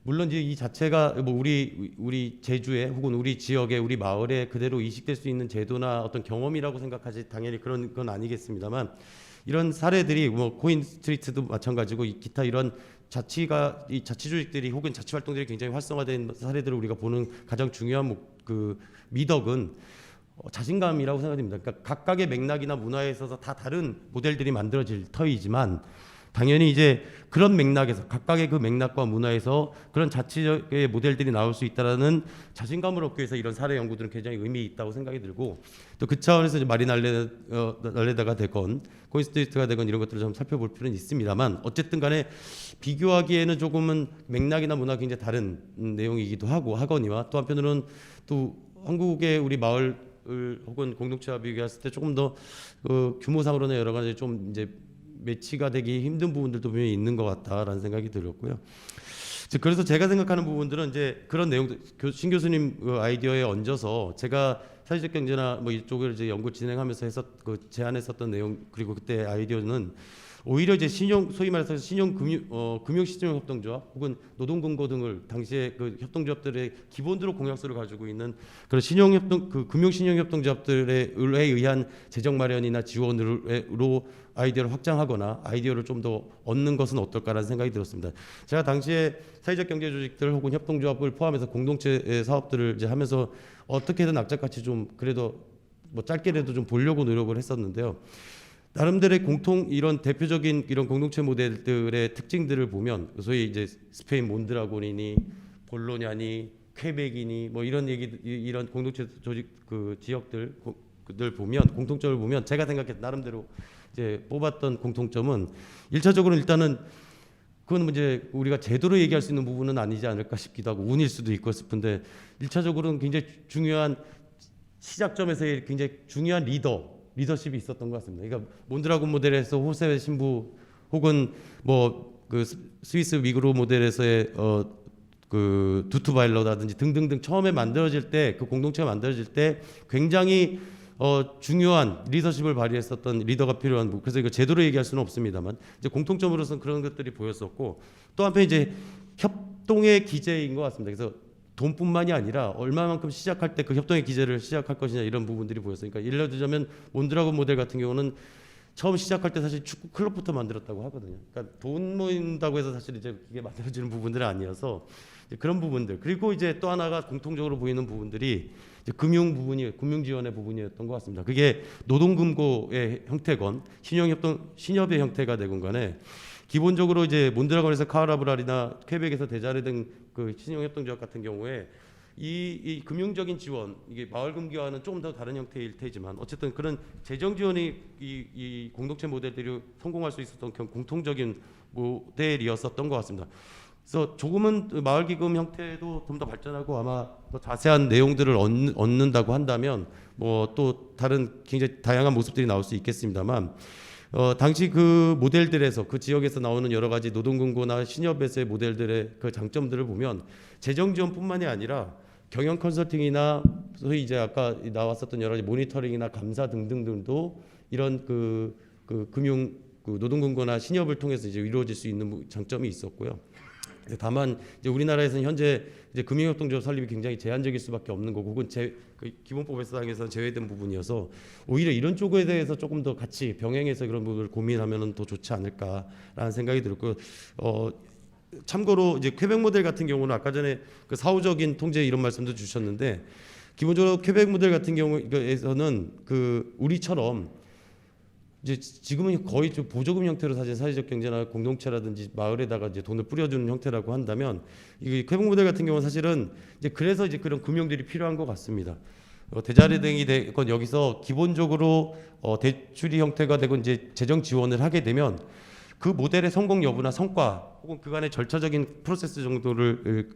물론 이제 이 자체가 뭐 우리 제주에 혹은 우리 지역에 우리 마을에 그대로 이식될 수 있는 제도나 어떤 경험이라고 생각하지 당연히 그런 건 아니겠습니다만 이런 사례들이 뭐 코인 스트리트도 마찬가지고 기타 이런 이 자치 조직들이 혹은 자치 활동들이 굉장히 활성화된 사례들을 우리가 보는 가장 중요한 그 미덕은 자신감이라고 생각됩니다. 그러니까 각각의 맥락이나 문화에 있어서 다 다른 모델들이 만들어질 터이지만 당연히 이제 그런 맥락에서 각각의 그 맥락과 문화에서 그런 자치의 모델들이 나올 수 있다라는 자신감을 얻기 위해서 이런 사례 연구들은 굉장히 의미 있다고 생각이 들고 또 그 차원에서 이제 마리날레다가 되건 코인스트리트가 되건 이런 것들을 좀 살펴볼 필요는 있습니다만 어쨌든 간에 비교하기에는 조금은 맥락이나 문화가 굉장히 다른 내용이기도 하거니와 또 한편으로는 또 한국의 우리 마을 혹은 공동체와 비교했을 때 조금 더 규모상으로는 여러 가지 좀 이제 매치가 되기 힘든 부분들도 분명히 있는 것 같다라는 생각이 들었고요. 그래서 제가 생각하는 부분들은 이제 그런 내용들 신 교수님 아이디어에 얹어서 제가 사회적 경제나 뭐 이쪽을 이제 연구 진행하면서 제안했었던 내용 그리고 그때 아이디어는 오히려 이제 소위 말해서 금융신용협동조합 혹은 노동금고 등을 당시에 그 협동조합들의 기본으로 공약서를 가지고 있는 그런 금융신용협동조합들에 의한 재정 마련이나 지원으로 아이디어를 확장하거나 아이디어를 좀 더 얻는 것은 어떨까라는 생각이 들었습니다. 제가 당시에 사회적 경제 조직들 혹은 협동조합을 포함해서 공동체 사업들을 이제 하면서 어떻게든 악착같이 좀 그래도 뭐 짧게라도 좀 보려고 노력을 했었는데요. 나름대로의 이런 대표적인 이런 공동체 모델들의 특징들을 보면 소위 이제 스페인 몬드라곤이니 볼로냐니 퀘벡이니 뭐 이런 공동체 조직 그 지역들 보면 공통점을 보면 제가 생각해 나름대로 이제 뽑았던 공통점은 1차적으로는 일단은 그건 이제 우리가 제도로 얘기할 수 있는 부분은 아니지 않을까 싶기도 하고 운일 수도 있고 싶은데 1차적으로는 굉장히 중요한 시작점에서의 굉장히 중요한 리더십이 있었던 것 같습니다. 그러니까 몬드라곤 모델에서 호세 신부 혹은 뭐 그 스위스 위그로 모델에서의 그 두투바일러라든지 등등등 처음에 만들어질 때 그 공동체가 만들어질 때 굉장히 중요한 리더십을 발휘했었던 리더가 필요한 그래서 이거 제도로 얘기할 수는 없습니다만 이제 공통점으로서는 그런 것들이 보였었고 또 한편 이제 협동의 기제인 것 같습니다. 그래서 돈뿐만이 아니라 얼마만큼 시작할 때 그 협동의 기제를 시작할 것이냐 이런 부분들이 보였어요. 그러니까 예를 들자면 몬드라곤 모델 같은 경우는 처음 시작할 때 사실 축구 클럽부터 만들었다고 하거든요. 그러니까 돈 모인다고 해서 사실 이제 이게 만들어지는 부분들은 아니어서 이제 그런 부분들 그리고 이제 또 하나가 공통적으로 보이는 부분들이 이제 금융 지원의 부분이었던 것 같습니다. 그게 노동금고의 형태건 신협의 형태가 되건 간에 기본적으로 이제 몬드라곤에서 카라브랄이나 퀘벡에서 데자르 등 그 신용협동조합 같은 경우에 이 금융적인 지원 이게 마을금기와는 조금 더 다른 형태일 테지만 어쨌든 그런 재정 지원이 이 공동체 모델들이 성공할 수 있었던 공통적인 모델이었었던 것 같습니다. 그래서 조금은 마을기금 형태도 좀 더 발전하고 아마 더 자세한 내용들을 얻는다고 한다면 뭐 또 다른 굉장히 다양한 모습들이 나올 수 있겠습니다만 당시 그 모델들에서 그 지역에서 나오는 여러 가지 노동금고나 신협에서의 모델들의 그 장점들을 보면 재정 지원뿐만이 아니라 경영 컨설팅이나 소위 이제 아까 나왔었던 여러 가지 모니터링이나 감사 등등등도 이런 그 금융 노동금고나 신협을 통해서 이제 이루어질 수 있는 장점이 있었고요. 다만 이제 우리나라에서는 현재 이제 금융협동조합 설립이 굉장히 제한적일 수밖에 없는 거고 혹은 그 기본법에서 제외된 부분이어서 오히려 이런 쪽에 대해서 조금 더 같이 병행해서 그런 부분을 고민하면 더 좋지 않을까라는 생각이 들었고요. 참고로 이제 퀘벡 모델 같은 경우는 아까 전에 그 사후적인 통제 이런 말씀도 주셨는데 기본적으로 퀘벡 모델 같은 경우에서는 그 우리처럼 이제 지금은 거의 좀 보조금 형태로 사실 사회적 경제나 공동체라든지 마을에다가 이제 돈을 뿌려주는 형태라고 한다면 이 퀘벡 모델 같은 경우는 사실은 이제 그래서 이제 그런 금융들이 필요한 것 같습니다. 대자리 등이 되건 여기서 기본적으로 대출이 형태가 되고 이제 재정 지원을 하게 되면 그 모델의 성공 여부나 성과 혹은 그간의 절차적인 프로세스 정도를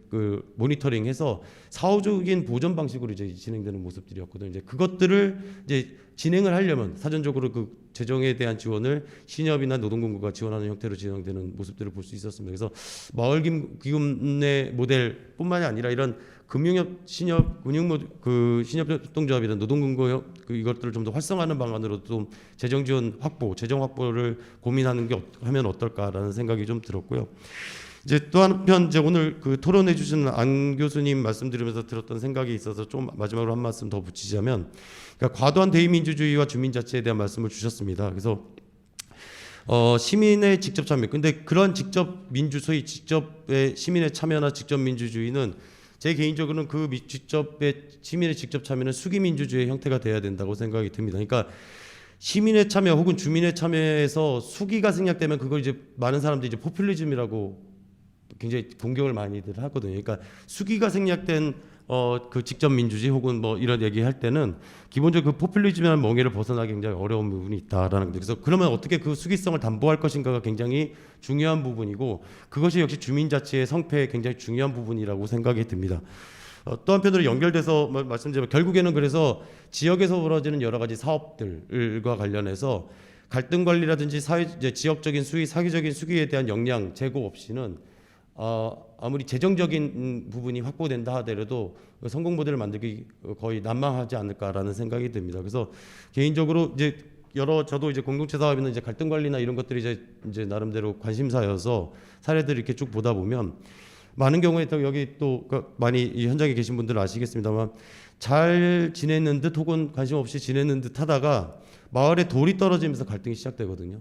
모니터링해서 사후적인 보전 방식으로 이제 진행되는 모습들이었거든요. 이제 그것들을 이제 진행을 하려면 사전적으로 그 재정에 대한 지원을 신협이나 노동금고가 지원하는 형태로 진행되는 모습들을 볼 수 있었습니다. 그래서 마을기금의 모델뿐만이 아니라 이런 신협협동조합이나 노동금고 이것들을 좀 더 활성화하는 방안으로 좀 재정 확보를 고민하는 게 하면 어떨까라는 생각이 좀 들었고요. 이제 또 한편 이제 오늘 그 토론해 주신 안 교수님 말씀 들으면서 들었던 생각이 있어서 좀 마지막으로 한 말씀 더 붙이자면, 그러니까 과도한 대의민주주의와 주민자치에 대한 말씀을 주셨습니다. 그래서 시민의 직접 참여. 근데 그런 소위 직접의 시민의 참여나 직접 민주주의는 제 개인적으로는 그 시민의 직접 참여는 수기 민주주의의 형태가 돼야 된다고 생각이 듭니다. 그러니까 시민의 참여 혹은 주민의 참여에서 수기가 생략되면 그걸 이제 많은 사람들이 이제 포퓰리즘이라고 굉장히 공격을 많이들 하거든요. 그러니까 수기가 생략된 그 직접 민주주의 혹은 뭐 이런 얘기할 때는 기본적으로 그 포퓰리즘이라는 멍에를 벗어나기 굉장히 어려운 부분이 있다라는 겁니다. 그래서 그러면 어떻게 그 수기성을 담보할 것인가가 굉장히 중요한 부분이고 그것이 역시 주민자치의 성패에 굉장히 중요한 부분이라고 생각이 듭니다. 또 한편으로 연결돼서 말씀드리면 결국에는 그래서 지역에서 벌어지는 여러 가지 사업들과 관련해서 갈등 관리라든지 지역적인 수위, 사회적인 수기에 대한 역량 제고 없이는 아무리 재정적인 부분이 확보된다 하더라도 성공 모델을 만들기 거의 난망하지 않을까라는 생각이 듭니다. 그래서 개인적으로 이제 저도 이제 공동체 사업에는 이제 갈등 관리나 이런 것들이 이제 나름대로 관심사여서 사례들을 이렇게 쭉 보다 보면 많은 경우에 또 여기 또 많이 이 현장에 계신 분들은 아시겠습니다만 잘 지내는 듯 혹은 관심 없이 지내는 듯 하다가 마을에 돌이 떨어지면서 갈등이 시작되거든요.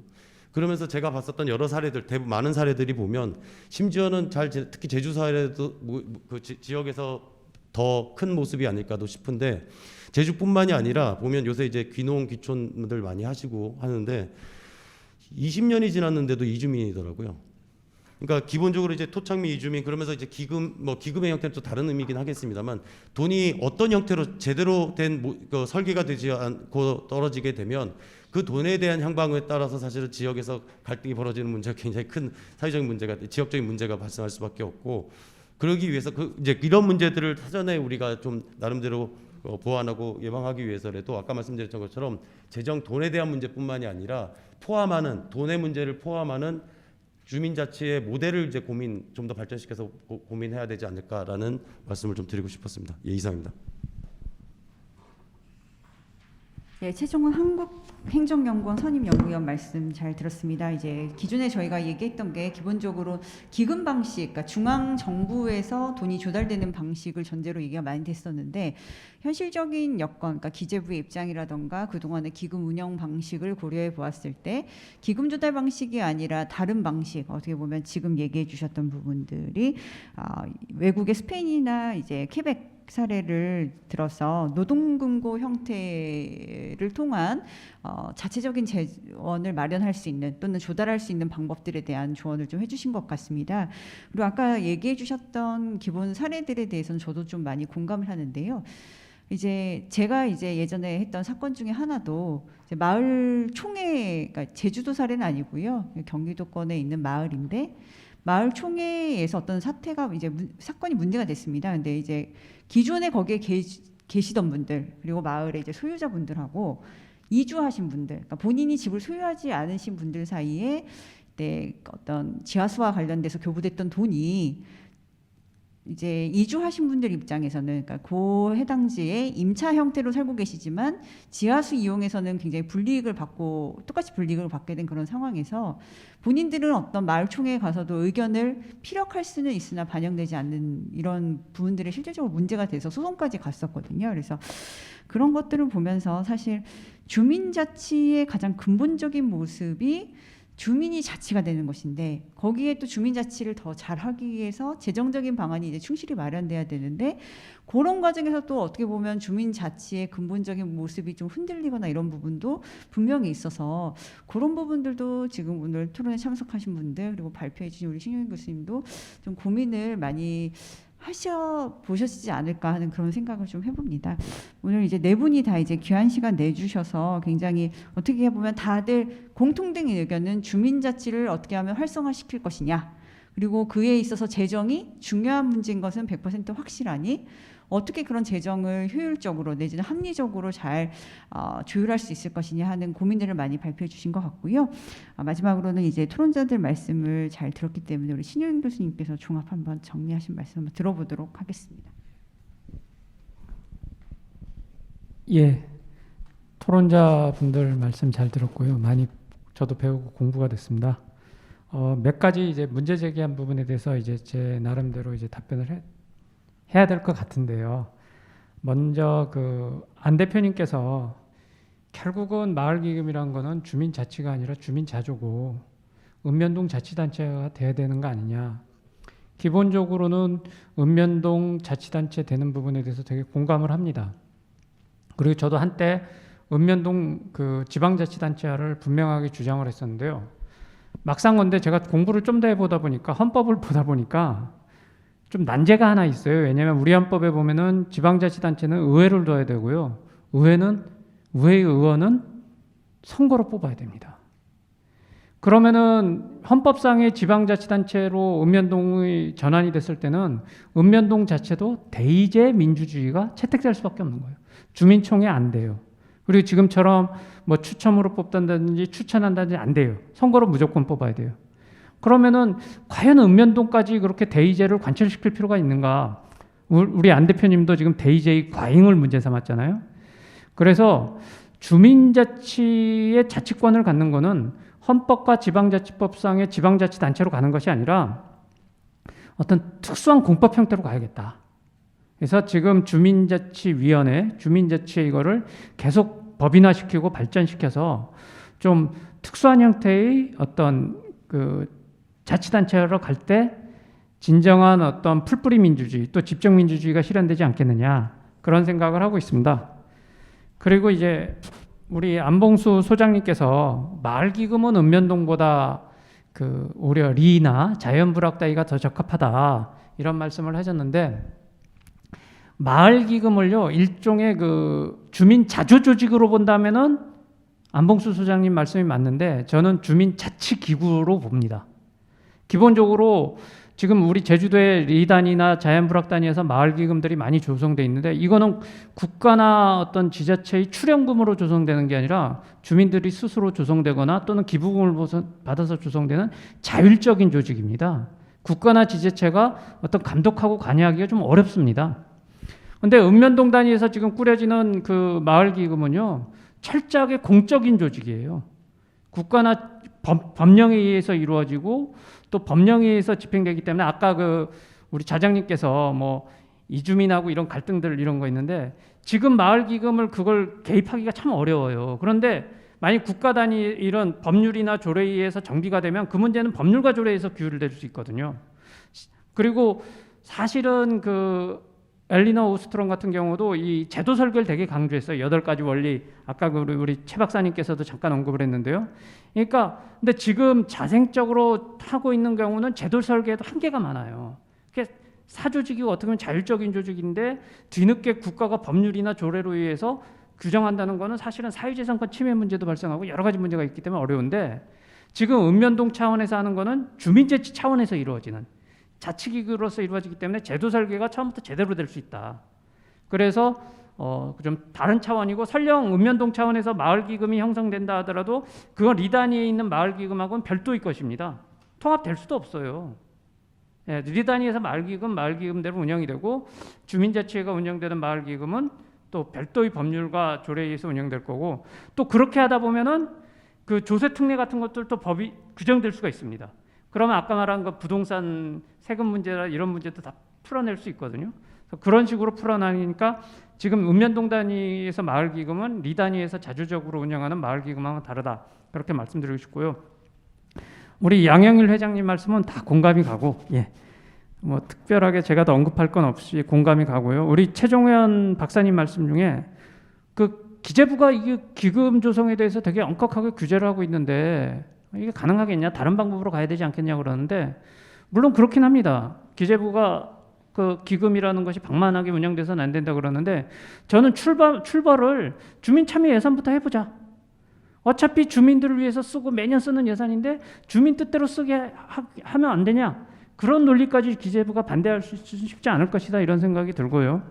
그러면서 제가 봤었던 여러 사례들, 대부분 많은 사례들이 보면 심지어는 특히 제주 사례도 그 지역에서 더 큰 모습이 아닐까도 싶은데 제주뿐만이 아니라 보면 요새 이제 귀농 귀촌들 많이 하시고 하는데 20년이 지났는데도 이주민이더라고요. 그러니까 기본적으로 이제 토착미 이주민 그러면서 이제 기금의 형태는 또 다른 의미긴 하겠습니다만 돈이 어떤 형태로 제대로 된 설계가 되지 않고 떨어지게 되면 그 돈에 대한 향방에 따라서 사실은 지역에서 갈등이 벌어지는 문제가 굉장히 큰 사회적인 문제가 지역적인 문제가 발생할 수밖에 없고 그러기 위해서 이제 이런 문제들을 사전에 우리가 좀 나름대로 보완하고 예방하기 위해서라도 아까 말씀드렸던 것처럼 재정 돈에 대한 문제뿐만이 아니라 포함하는 돈의 문제를 포함하는 주민자치의 모델을 이제 좀 더 발전시켜서 고민해야 되지 않을까라는 말씀을 좀 드리고 싶었습니다. 예, 이상입니다. 네, 최종훈 한국행정연구원 선임연구위원 말씀 잘 들었습니다. 이제 기존에 저희가 얘기했던 게 기본적으로 기금 방식, 그러니까 중앙 정부에서 돈이 조달되는 방식을 전제로 얘기가 많이 됐었는데 현실적인 여건, 그러니까 기재부의 입장이라던가 그동안의 기금 운영 방식을 고려해 보았을 때 기금 조달 방식이 아니라 다른 방식, 어떻게 보면 지금 얘기해 주셨던 부분들이 외국의 스페인이나 이제 케벡 사례를 들어서 노동금고 형태를 통한 자체적인 재원을 마련할 수 있는 또는 조달할 수 있는 방법들에 대한 조언을 좀 해주신 것 같습니다. 그리고 아까 얘기해 주셨던 기본 사례들에 대해서는 저도 좀 많이 공감을 하는데요. 이제 제가 이제 예전에 했던 사건 중에 하나도 이제 마을 총회, 그러니까 제주도 사례는 아니고요, 경기도권에 있는 마을인데 마을 총회에서 어떤 사태가 이제 사건이 문제가 됐습니다. 근데 이제 기존에 거기에 계시던 분들 그리고 마을의 이제 소유자분들하고 이주하신 분들, 그러니까 본인이 집을 소유하지 않으신 분들 사이에 어떤 지하수와 관련돼서 교부됐던 돈이 이제 이주하신 분들 입장에서는 그러니까 그 해당지에 임차 형태로 살고 계시지만 지하수 이용해서는 굉장히 똑같이 불이익을 받게 된 그런 상황에서 본인들은 어떤 마을 총회에 가서도 의견을 피력할 수는 있으나 반영되지 않는 이런 부분들이 실질적으로 문제가 돼서 소송까지 갔었거든요. 그래서 그런 것들을 보면서 사실 주민자치의 가장 근본적인 모습이 주민이 자치가 되는 것인데 거기에 또 주민자치를 더 잘하기 위해서 재정적인 방안이 이제 충실히 마련돼야 되는데 그런 과정에서 또 어떻게 보면 주민자치의 근본적인 모습이 좀 흔들리거나 이런 부분도 분명히 있어서 그런 부분들도 지금 오늘 토론에 참석하신 분들 그리고 발표해 주신 우리 신용인 교수님도 좀 고민을 많이 하셔보셨지 않을까 하는 그런 생각을 좀 해봅니다. 오늘 이제 네 분이 다 이제 귀한 시간 내주셔서 굉장히 어떻게 보면 다들 공통된 의견은 주민자치를 어떻게 하면 활성화시킬 것이냐, 그리고 그에 있어서 재정이 중요한 문제인 것은 100% 확실하니 어떻게 그런 재정을 효율적으로 내지는 합리적으로 잘 조율할 수 있을 것이냐 하는 고민들을 많이 발표해 주신 것 같고요. 마지막으로는 이제 토론자들 말씀을 잘 들었기 때문에 우리 신효인 교수님께서 종합 한번 정리하신 말씀 한번 들어보도록 하겠습니다. 예, 토론자분들 말씀 잘 들었고요. 많이 저도 배우고 공부가 됐습니다. 몇 가지 이제 문제 제기한 부분에 대해서 이제 제 나름대로 이제 답변을 해야 될 것 같은데요. 먼저 안 대표님께서 결국은 마을기금이란 거는 주민자치가 아니라 주민자조고 읍면동 자치단체가 돼야 되는 거 아니냐. 기본적으로는 읍면동 자치단체 되는 부분에 대해서 되게 공감을 합니다. 그리고 저도 한때 읍면동 지방자치단체화를 분명하게 주장을 했었는데요. 막상 근데 제가 공부를 좀 더 해보다 보니까 헌법을 보다 보니까 좀 난제가 하나 있어요. 왜냐하면 우리 헌법에 보면은 지방자치단체는 의회를 둬야 되고요. 의회의 의원은 선거로 뽑아야 됩니다. 그러면은 헌법상의 지방자치단체로 읍면동이 전환이 됐을 때는 읍면동 자체도 대의제 민주주의가 채택될 수밖에 없는 거예요. 주민총회 안 돼요. 그리고 지금처럼 뭐 추첨으로 뽑던다든지 추천한다든지 안 돼요. 선거로 무조건 뽑아야 돼요. 그러면은 과연 읍면동까지 그렇게 대의제를 관철시킬 필요가 있는가? 우리 안 대표님도 지금 대의제의 과잉을 문제 삼았잖아요. 그래서 주민자치의 자치권을 갖는 거는 헌법과 지방자치법상의 지방자치단체로 가는 것이 아니라 어떤 특수한 공법 형태로 가야겠다. 그래서 지금 주민자치위원회, 주민자치의 이거를 계속 법인화시키고 발전시켜서 좀 특수한 형태의 어떤 그 자치단체로 갈 때 진정한 어떤 풀뿌리 민주주의 또 집정 민주주의가 실현되지 않겠느냐 그런 생각을 하고 있습니다. 그리고 이제 우리 안봉수 소장님께서 마을기금은 읍면동보다 그 오히려 리나 자연불확다이가 더 적합하다 이런 말씀을 하셨는데 마을기금을요 일종의 그 주민 자조조직으로 본다면은 안봉수 소장님 말씀이 맞는데 저는 주민자치기구로 봅니다. 기본적으로 지금 우리 제주도의 리단이나 자연불확단위에서 마을기금들이 많이 조성돼 있는데 이거는 국가나 어떤 지자체의 출연금으로 조성되는 게 아니라 주민들이 스스로 조성되거나 또는 기부금을 받아서 조성되는 자율적인 조직입니다. 국가나 지자체가 어떤 감독하고 관여하기가 좀 어렵습니다. 근데 읍면동 단위에서 지금 꾸려지는 그 마을기금은요 철저하게 공적인 조직이에요. 국가나 법령에 의해서 이루어지고 또 법령에 의해서 집행되기 때문에 아까 그 우리 자장님께서 뭐 이주민하고 이런 갈등들 이런 거 있는데 지금 마을기금을 그걸 개입하기가 참 어려워요. 그런데 만약 국가 단위 이런 법률이나 조례에 의해서 정비가 되면 그 문제는 법률과 조례에서 규율될 수 있거든요. 그리고 사실은 그 엘리너 오스트롬 같은 경우도 이 제도 설계를 되게 강조했어요. 8가지 원리. 아까 우리 최 박사님께서도 잠깐 언급을 했는데요. 그러니까 근데 지금 자생적으로 하고 있는 경우는 제도 설계에도 한계가 많아요. 사조직이고 어떻게 보면 자율적인 조직인데 뒤늦게 국가가 법률이나 조례로 의해서 규정한다는 거는 사실은 사유재산권 침해 문제도 발생하고 여러 가지 문제가 있기 때문에 어려운데 지금 읍면동 차원에서 하는 거는 주민자치 차원에서 이루어지는 자치기구로서 이루어지기 때문에 제도 설계가 처음부터 제대로 될 수 있다. 그래서 좀 다른 차원이고 설령 읍면동 차원에서 마을기금이 형성된다 하더라도 그건 리단위에 있는 마을기금하고는 별도의 것입니다. 통합될 수도 없어요. 예, 리단위에서 마을기금대로 운영이 되고 주민자치회가 운영되는 마을기금은 또 별도의 법률과 조례에 의해서 운영될 거고 또 그렇게 하다 보면은 그 조세특례 같은 것들도 법이 규정될 수가 있습니다. 그러면 아까 말한 그 부동산 세금 문제나 이런 문제도 다 풀어낼 수 있거든요. 그런 식으로 풀어나니까 지금 읍면동 단위에서 마을기금은 리 단위에서 자주적으로 운영하는 마을기금하고는 다르다. 그렇게 말씀드리고 싶고요. 우리 양영일 회장님 말씀은 다 공감이 가고, 예, 뭐 특별하게 제가 더 언급할 건 없이 공감이 가고요. 우리 최종현 박사님 말씀 중에 그 기재부가 이게 기금 조성에 대해서 되게 엄격하게 규제를 하고 있는데 이게 가능하겠냐? 다른 방법으로 가야 되지 않겠냐 그러는데 물론 그렇긴 합니다. 기재부가 그 기금이라는 것이 방만하게 운영돼서는 안 된다 그러는데 저는 출발을 주민 참여 예산부터 해보자. 어차피 주민들을 위해서 쓰고 매년 쓰는 예산인데 주민 뜻대로 쓰게 하면 안 되냐? 그런 논리까지 기재부가 반대할 수 쉽지 않을 것이다 이런 생각이 들고요.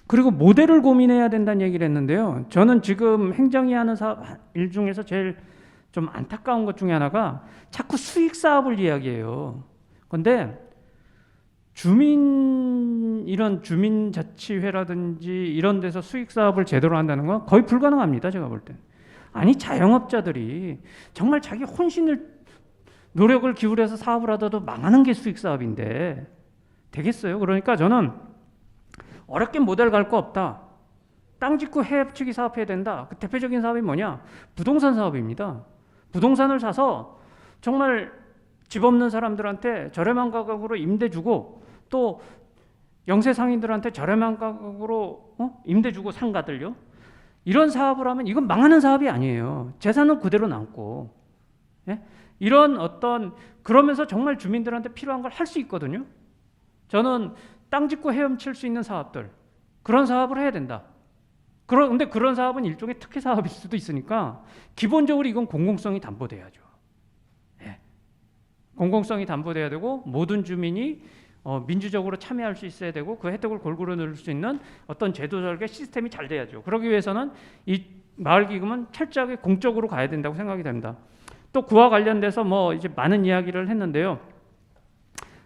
그리고 모델을 고민해야 된다는 얘기를 했는데요. 저는 지금 행정이 하는 일 중에서 제일 좀 안타까운 것 중에 하나가 자꾸 수익 사업을 이야기해요. 그런데 이런 주민자치회라든지 이런 데서 수익 사업을 제대로 한다는 건 거의 불가능합니다. 제가 볼 때. 아니 자영업자들이 정말 자기 혼신을 노력을 기울여서 사업을 하더라도 망하는 게 수익 사업인데 되겠어요? 그러니까 저는 어렵게 모델 갈 거 없다. 땅 짓고 해협치기 사업해야 된다. 그 대표적인 사업이 뭐냐? 부동산 사업입니다. 부동산을 사서 정말 집 없는 사람들한테 저렴한 가격으로 임대 주고 또 영세 상인들한테 저렴한 가격으로 임대 주고 상가들요. 이런 사업을 하면 이건 망하는 사업이 아니에요. 재산은 그대로 남고. 예? 이런 어떤 그러면서 정말 주민들한테 필요한 걸 할 수 있거든요. 저는 땅 짓고 헤엄칠 수 있는 사업들 그런 사업을 해야 된다. 그런데 그런 사업은 일종의 특혜 사업일 수도 있으니까 기본적으로 이건 공공성이 담보돼야죠. 공공성이 담보돼야 되고 모든 주민이 민주적으로 참여할 수 있어야 되고 그 혜택을 골고루 누릴 수 있는 어떤 제도 설계 시스템이 잘 돼야죠. 그러기 위해서는 이 마을기금은 철저하게 공적으로 가야 된다고 생각이 됩니다. 또 그와 관련돼서 뭐 이제 많은 이야기를 했는데요.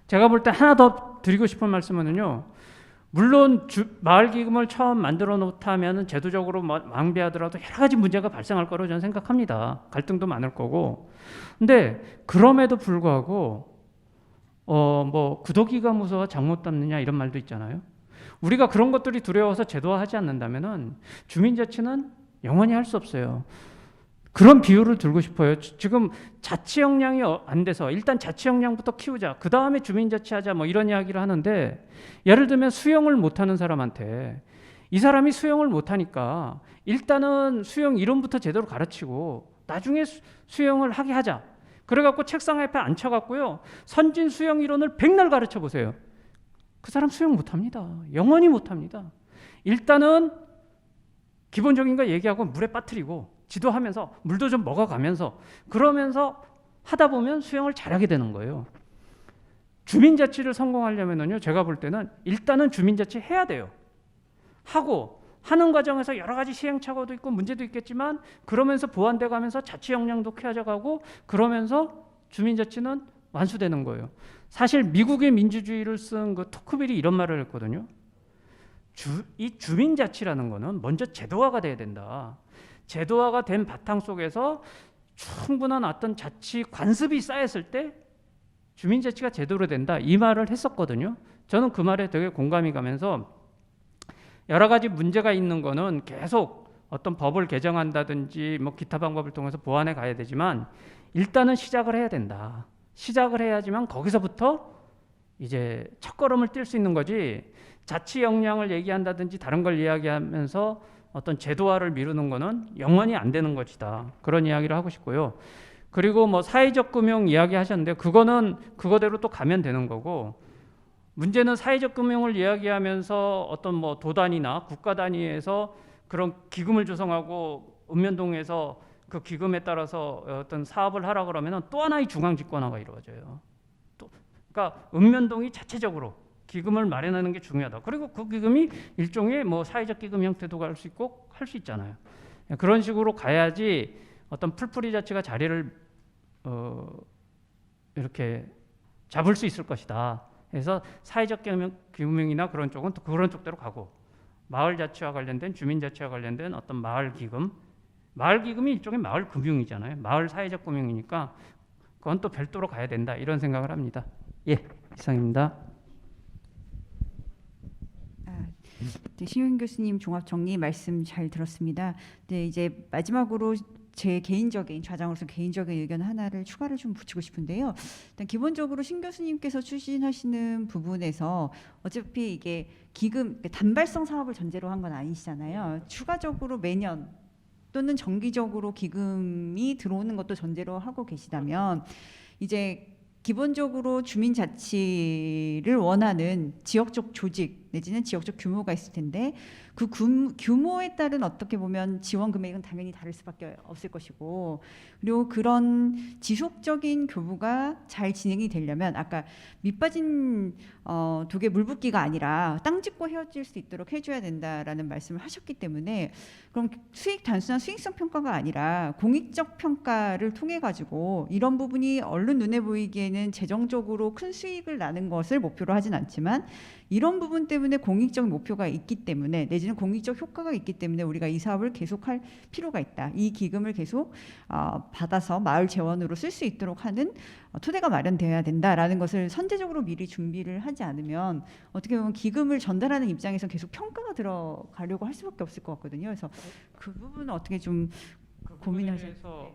제가 볼 때 하나 더 드리고 싶은 말씀은요. 물론 마을기금을 처음 만들어 놓다면 제도적으로 왕비하더라도 여러 가지 문제가 발생할 거라고 저는 생각합니다. 갈등도 많을 거고. 근데 그럼에도 불구하고 뭐 구더기가 무서워 장 못 담느냐 이런 말도 있잖아요. 우리가 그런 것들이 두려워서 제도화하지 않는다면은 주민자치는 영원히 할 수 없어요. 그런 비유를 들고 싶어요. 지금 자치 역량이 안 돼서 일단 자치 역량부터 키우자. 그 다음에 주민자치하자. 뭐 이런 이야기를 하는데 예를 들면 수영을 못하는 사람한테 이 사람이 수영을 못하니까 일단은 수영 이론부터 제대로 가르치고 나중에 수영을 하게 하자. 그래갖고 책상 앞에 앉혀갖고요. 선진 수영 이론을 백날 가르쳐 보세요. 그 사람 수영 못합니다. 영원히 못합니다. 일단은 기본적인 거 얘기하고 물에 빠뜨리고 지도하면서 물도 좀 먹어가면서 그러면서 하다 보면 수영을 잘하게 되는 거예요. 주민자치를 성공하려면요, 제가 볼 때는 일단은 주민자치 해야 돼요. 하고 하는 과정에서 여러 가지 시행착오도 있고 문제도 있겠지만 그러면서 보완돼 가면서 자치 역량도 키워져가고 그러면서 주민자치는 완수되는 거예요. 사실 미국의 민주주의를 쓴 그 토크빌이 이런 말을 했거든요. 이 주민자치라는 거는 먼저 제도화가 돼야 된다. 제도화가 된 바탕 속에서 충분한 어떤 자치 관습이 쌓였을 때 주민자치가 제대로 된다. 이 말을 했었거든요. 저는 그 말에 되게 공감이 가면서 여러 가지 문제가 있는 거는 계속 어떤 법을 개정한다든지 뭐 기타 방법을 통해서 보완해 가야 되지만 일단은 시작을 해야 된다. 시작을 해야지만 거기서부터 이제 첫걸음을 뗄 수 있는 거지. 자치 역량을 얘기한다든지 다른 걸 이야기하면서 어떤 제도화를 미루는 거는 영원히 안 되는 것이다. 그런 이야기를 하고 싶고요. 그리고 뭐 사회적 금융 이야기 하셨는데 그거는 그거대로 또 가면 되는 거고 문제는 사회적 금융을 이야기하면서 어떤 뭐 도단이나 국가 단위에서 그런 기금을 조성하고 읍면동에서 그 기금에 따라서 어떤 사업을 하라 그러면 또 하나의 중앙 집권화가 이루어져요. 그러니까 읍면동이 자체적으로 기금을 마련하는 게 중요하다. 그리고 그 기금이 일종의 뭐 사회적 기금 형태도 갈 수 있고 할 수 있잖아요. 그런 식으로 가야지 어떤 풀뿌리 자치가 자리를 이렇게 잡을 수 있을 것이다. 그래서 사회적 금융이나 그런 쪽은 또 그런 쪽대로 가고 마을 자치와 관련된 주민 자치와 관련된 어떤 마을 기금이 일종의 마을 금융이잖아요. 마을 사회적 금융이니까 그건 또 별도로 가야 된다. 이런 생각을 합니다. 예, 이상입니다. 네, 신용인 교수님 종합 정리 말씀 잘 들었습니다. 네, 이제 마지막으로 제 개인적인 좌장으로서 개인적인 의견 하나를 추가를 좀 붙이고 싶은데요. 일단 기본적으로 신 교수님께서 추진하시는 부분에서 어차피 이게 기금 단발성 사업을 전제로 한 건 아니시잖아요. 추가적으로 매년 또는 정기적으로 기금이 들어오는 것도 전제로 하고 계시다면 이제 기본적으로 주민자치를 원하는 지역적 조직 내지는 지역적 규모가 있을 텐데 그 규모에 따른 어떻게 보면 지원 금액은 당연히 다를 수밖에 없을 것이고 그리고 그런 지속적인 교부가 잘 진행이 되려면 아까 밑빠진 독에 물 붓기가 아니라 땅 짚고 헤어질 수 있도록 해줘야 된다라는 말씀을 하셨기 때문에 그럼 단순한 수익성 평가가 아니라 공익적 평가를 통해 가지고 이런 부분이 얼른 눈에 보이기에는 재정적으로 큰 수익을 나는 것을 목표로 하진 않지만 이런 부분 때문에 공익적 목표가 있기 때문에 내지는 공익적 효과가 있기 때문에 우리가 이 사업을 계속할 필요가 있다. 이 기금을 계속 받아서 마을 재원으로 쓸 수 있도록 하는 토대가 마련되어야 된다라는 것을 선제적으로 미리 준비를 하지 않으면 어떻게 보면 기금을 전달하는 입장에서 계속 평가가 들어가려고 할 수밖에 없을 것 같거든요. 그래서 그 부분은 어떻게 좀 고민하셔서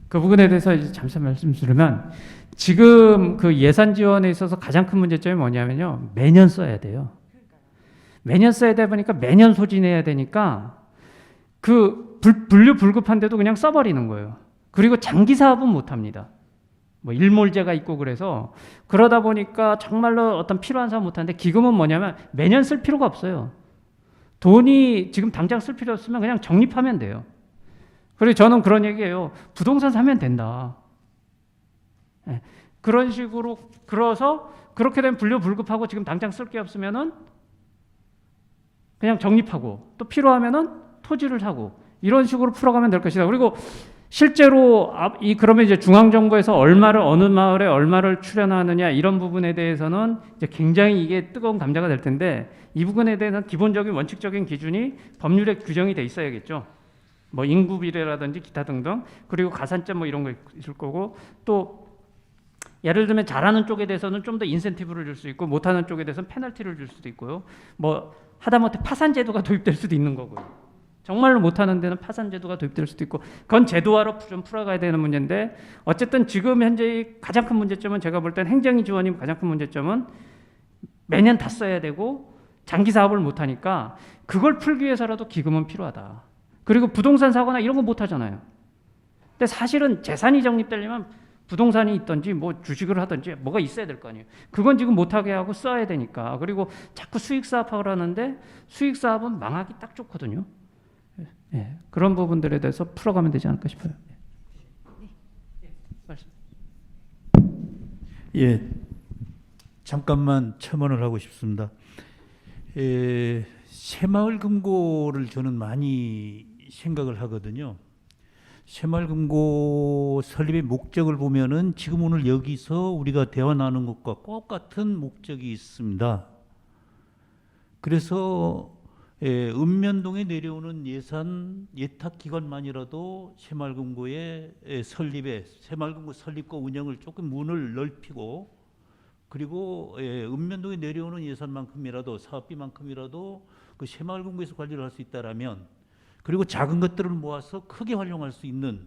그 부분에 대해서 이제 잠시 말씀드리면 지금 그 예산 지원에 있어서 가장 큰 문제점이 뭐냐면요. 매년 써야 돼요. 매년 써야 되다 보니까 매년 소진해야 되니까 그 분류불급한데도 그냥 써버리는 거예요. 그리고 장기 사업은 못합니다. 뭐 일몰제가 있고 그래서 그러다 보니까 정말로 어떤 필요한 사업 못하는데 기금은 뭐냐면 매년 쓸 필요가 없어요. 돈이 지금 당장 쓸 필요 없으면 그냥 적립하면 돼요. 그리고 저는 그런 얘기예요. 부동산 사면 된다. 예. 그런 식으로 그래서 그렇게 되면 불효불급하고 지금 당장 쓸 게 없으면은 그냥 적립하고 또 필요하면은 토지를 사고 이런 식으로 풀어가면 될 것이다. 그리고 실제로 그러면 이제 중앙정부에서 얼마를 어느 마을에 얼마를 출연하느냐 이런 부분에 대해서는 이제 굉장히 이게 뜨거운 감자가 될 텐데 이 부분에 대해서는 기본적인 원칙적인 기준이 법률에 규정이 돼 있어야겠죠. 뭐 인구 비례라든지 기타 등등 그리고 가산점 뭐 이런 거 있을 거고 또 예를 들면 잘하는 쪽에 대해서는 좀 더 인센티브를 줄 수 있고 못하는 쪽에 대해서는 페널티를 줄 수도 있고요. 뭐 하다못해 파산 제도가 도입될 수도 있는 거고요. 정말로 못하는 데는 파산 제도가 도입될 수도 있고 그건 제도화로 좀 풀어가야 되는 문제인데 어쨌든 지금 현재 가장 큰 문제점은 제가 볼 땐 행정이 지원이 가장 큰 문제점은 매년 다 써야 되고 장기 사업을 못하니까 그걸 풀기 위해서라도 기금은 필요하다. 그리고 부동산 사거나 이런 거 못하잖아요. 근데 사실은 재산이 적립되려면 부동산이 있든지 뭐 주식을 하든지 뭐가 있어야 될 거 아니에요. 그건 지금 못하게 하고 써야 되니까. 그리고 자꾸 수익사업하고 하는데 수익사업은 망하기 딱 좋거든요. 예, 그런 부분들에 대해서 풀어가면 되지 않을까 싶어요. 말씀. 예, 잠깐만 첨언을 하고 싶습니다. 새마을 금고를 저는 많이 생각을 하거든요. 새마을금고 설립의 목적을 보면은 지금 오늘 여기서 우리가 대화 나누는 것과 똑같은 목적이 있습니다. 그래서 읍면동에 내려오는 예산 예탁기관만이라도 새마을금고의 새마을금고 설립과 운영을 조금 문을 넓히고 그리고 읍면동에 내려오는 예산만큼이라도 사업비만큼이라도 그 새마을금고에서 관리를 할 수 있다라면 그리고 작은 것들을 모아서 크게 활용할 수 있는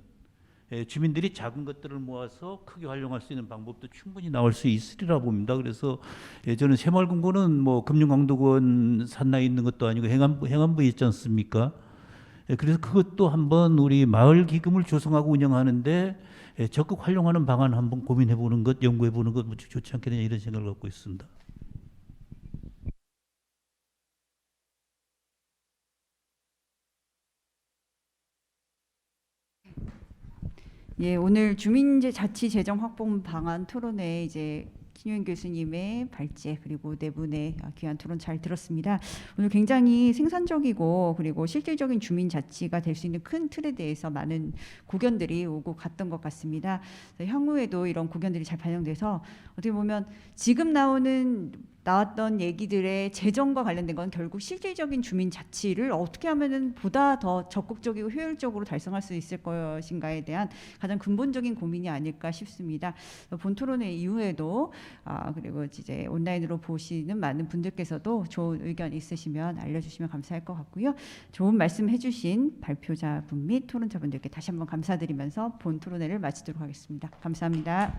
주민들이 작은 것들을 모아서 크게 활용할 수 있는 방법도 충분히 나올 수 있으리라 봅니다. 그래서 저는 새마을금고는 뭐 금융강도권 산나에 있는 것도 아니고 행안부에 있지 않습니까? 그래서 그것도 한번 우리 마을 기금을 조성하고 운영하는데 적극 활용하는 방안 한번 고민해보는 것, 연구해보는 것 좋지 않겠느냐 이런 생각을 갖고 있습니다. 예, 오늘 주민자치재정 확보 방안 토론회 이제 신용인 교수님의 발제 그리고 네 분의 귀한 토론 잘 들었습니다. 오늘 굉장히 생산적이고 그리고 실질적인 주민자치가 될 수 있는 큰 틀에 대해서 많은 고견들이 오고 갔던 것 같습니다. 향후에도 이런 고견들이 잘 반영돼서 어떻게 보면 지금 나왔던 얘기들의 재정과 관련된 건 결국 실질적인 주민 자치를 어떻게 하면은 보다 더 적극적이고 효율적으로 달성할 수 있을 것인가에 대한 가장 근본적인 고민이 아닐까 싶습니다. 본 토론회 이후에도 그리고 이제 온라인으로 보시는 많은 분들께서도 좋은 의견 있으시면 알려주시면 감사할 것 같고요. 좋은 말씀해주신 발표자분 및 토론자분들께 다시 한번 감사드리면서 본 토론회를 마치도록 하겠습니다. 감사합니다.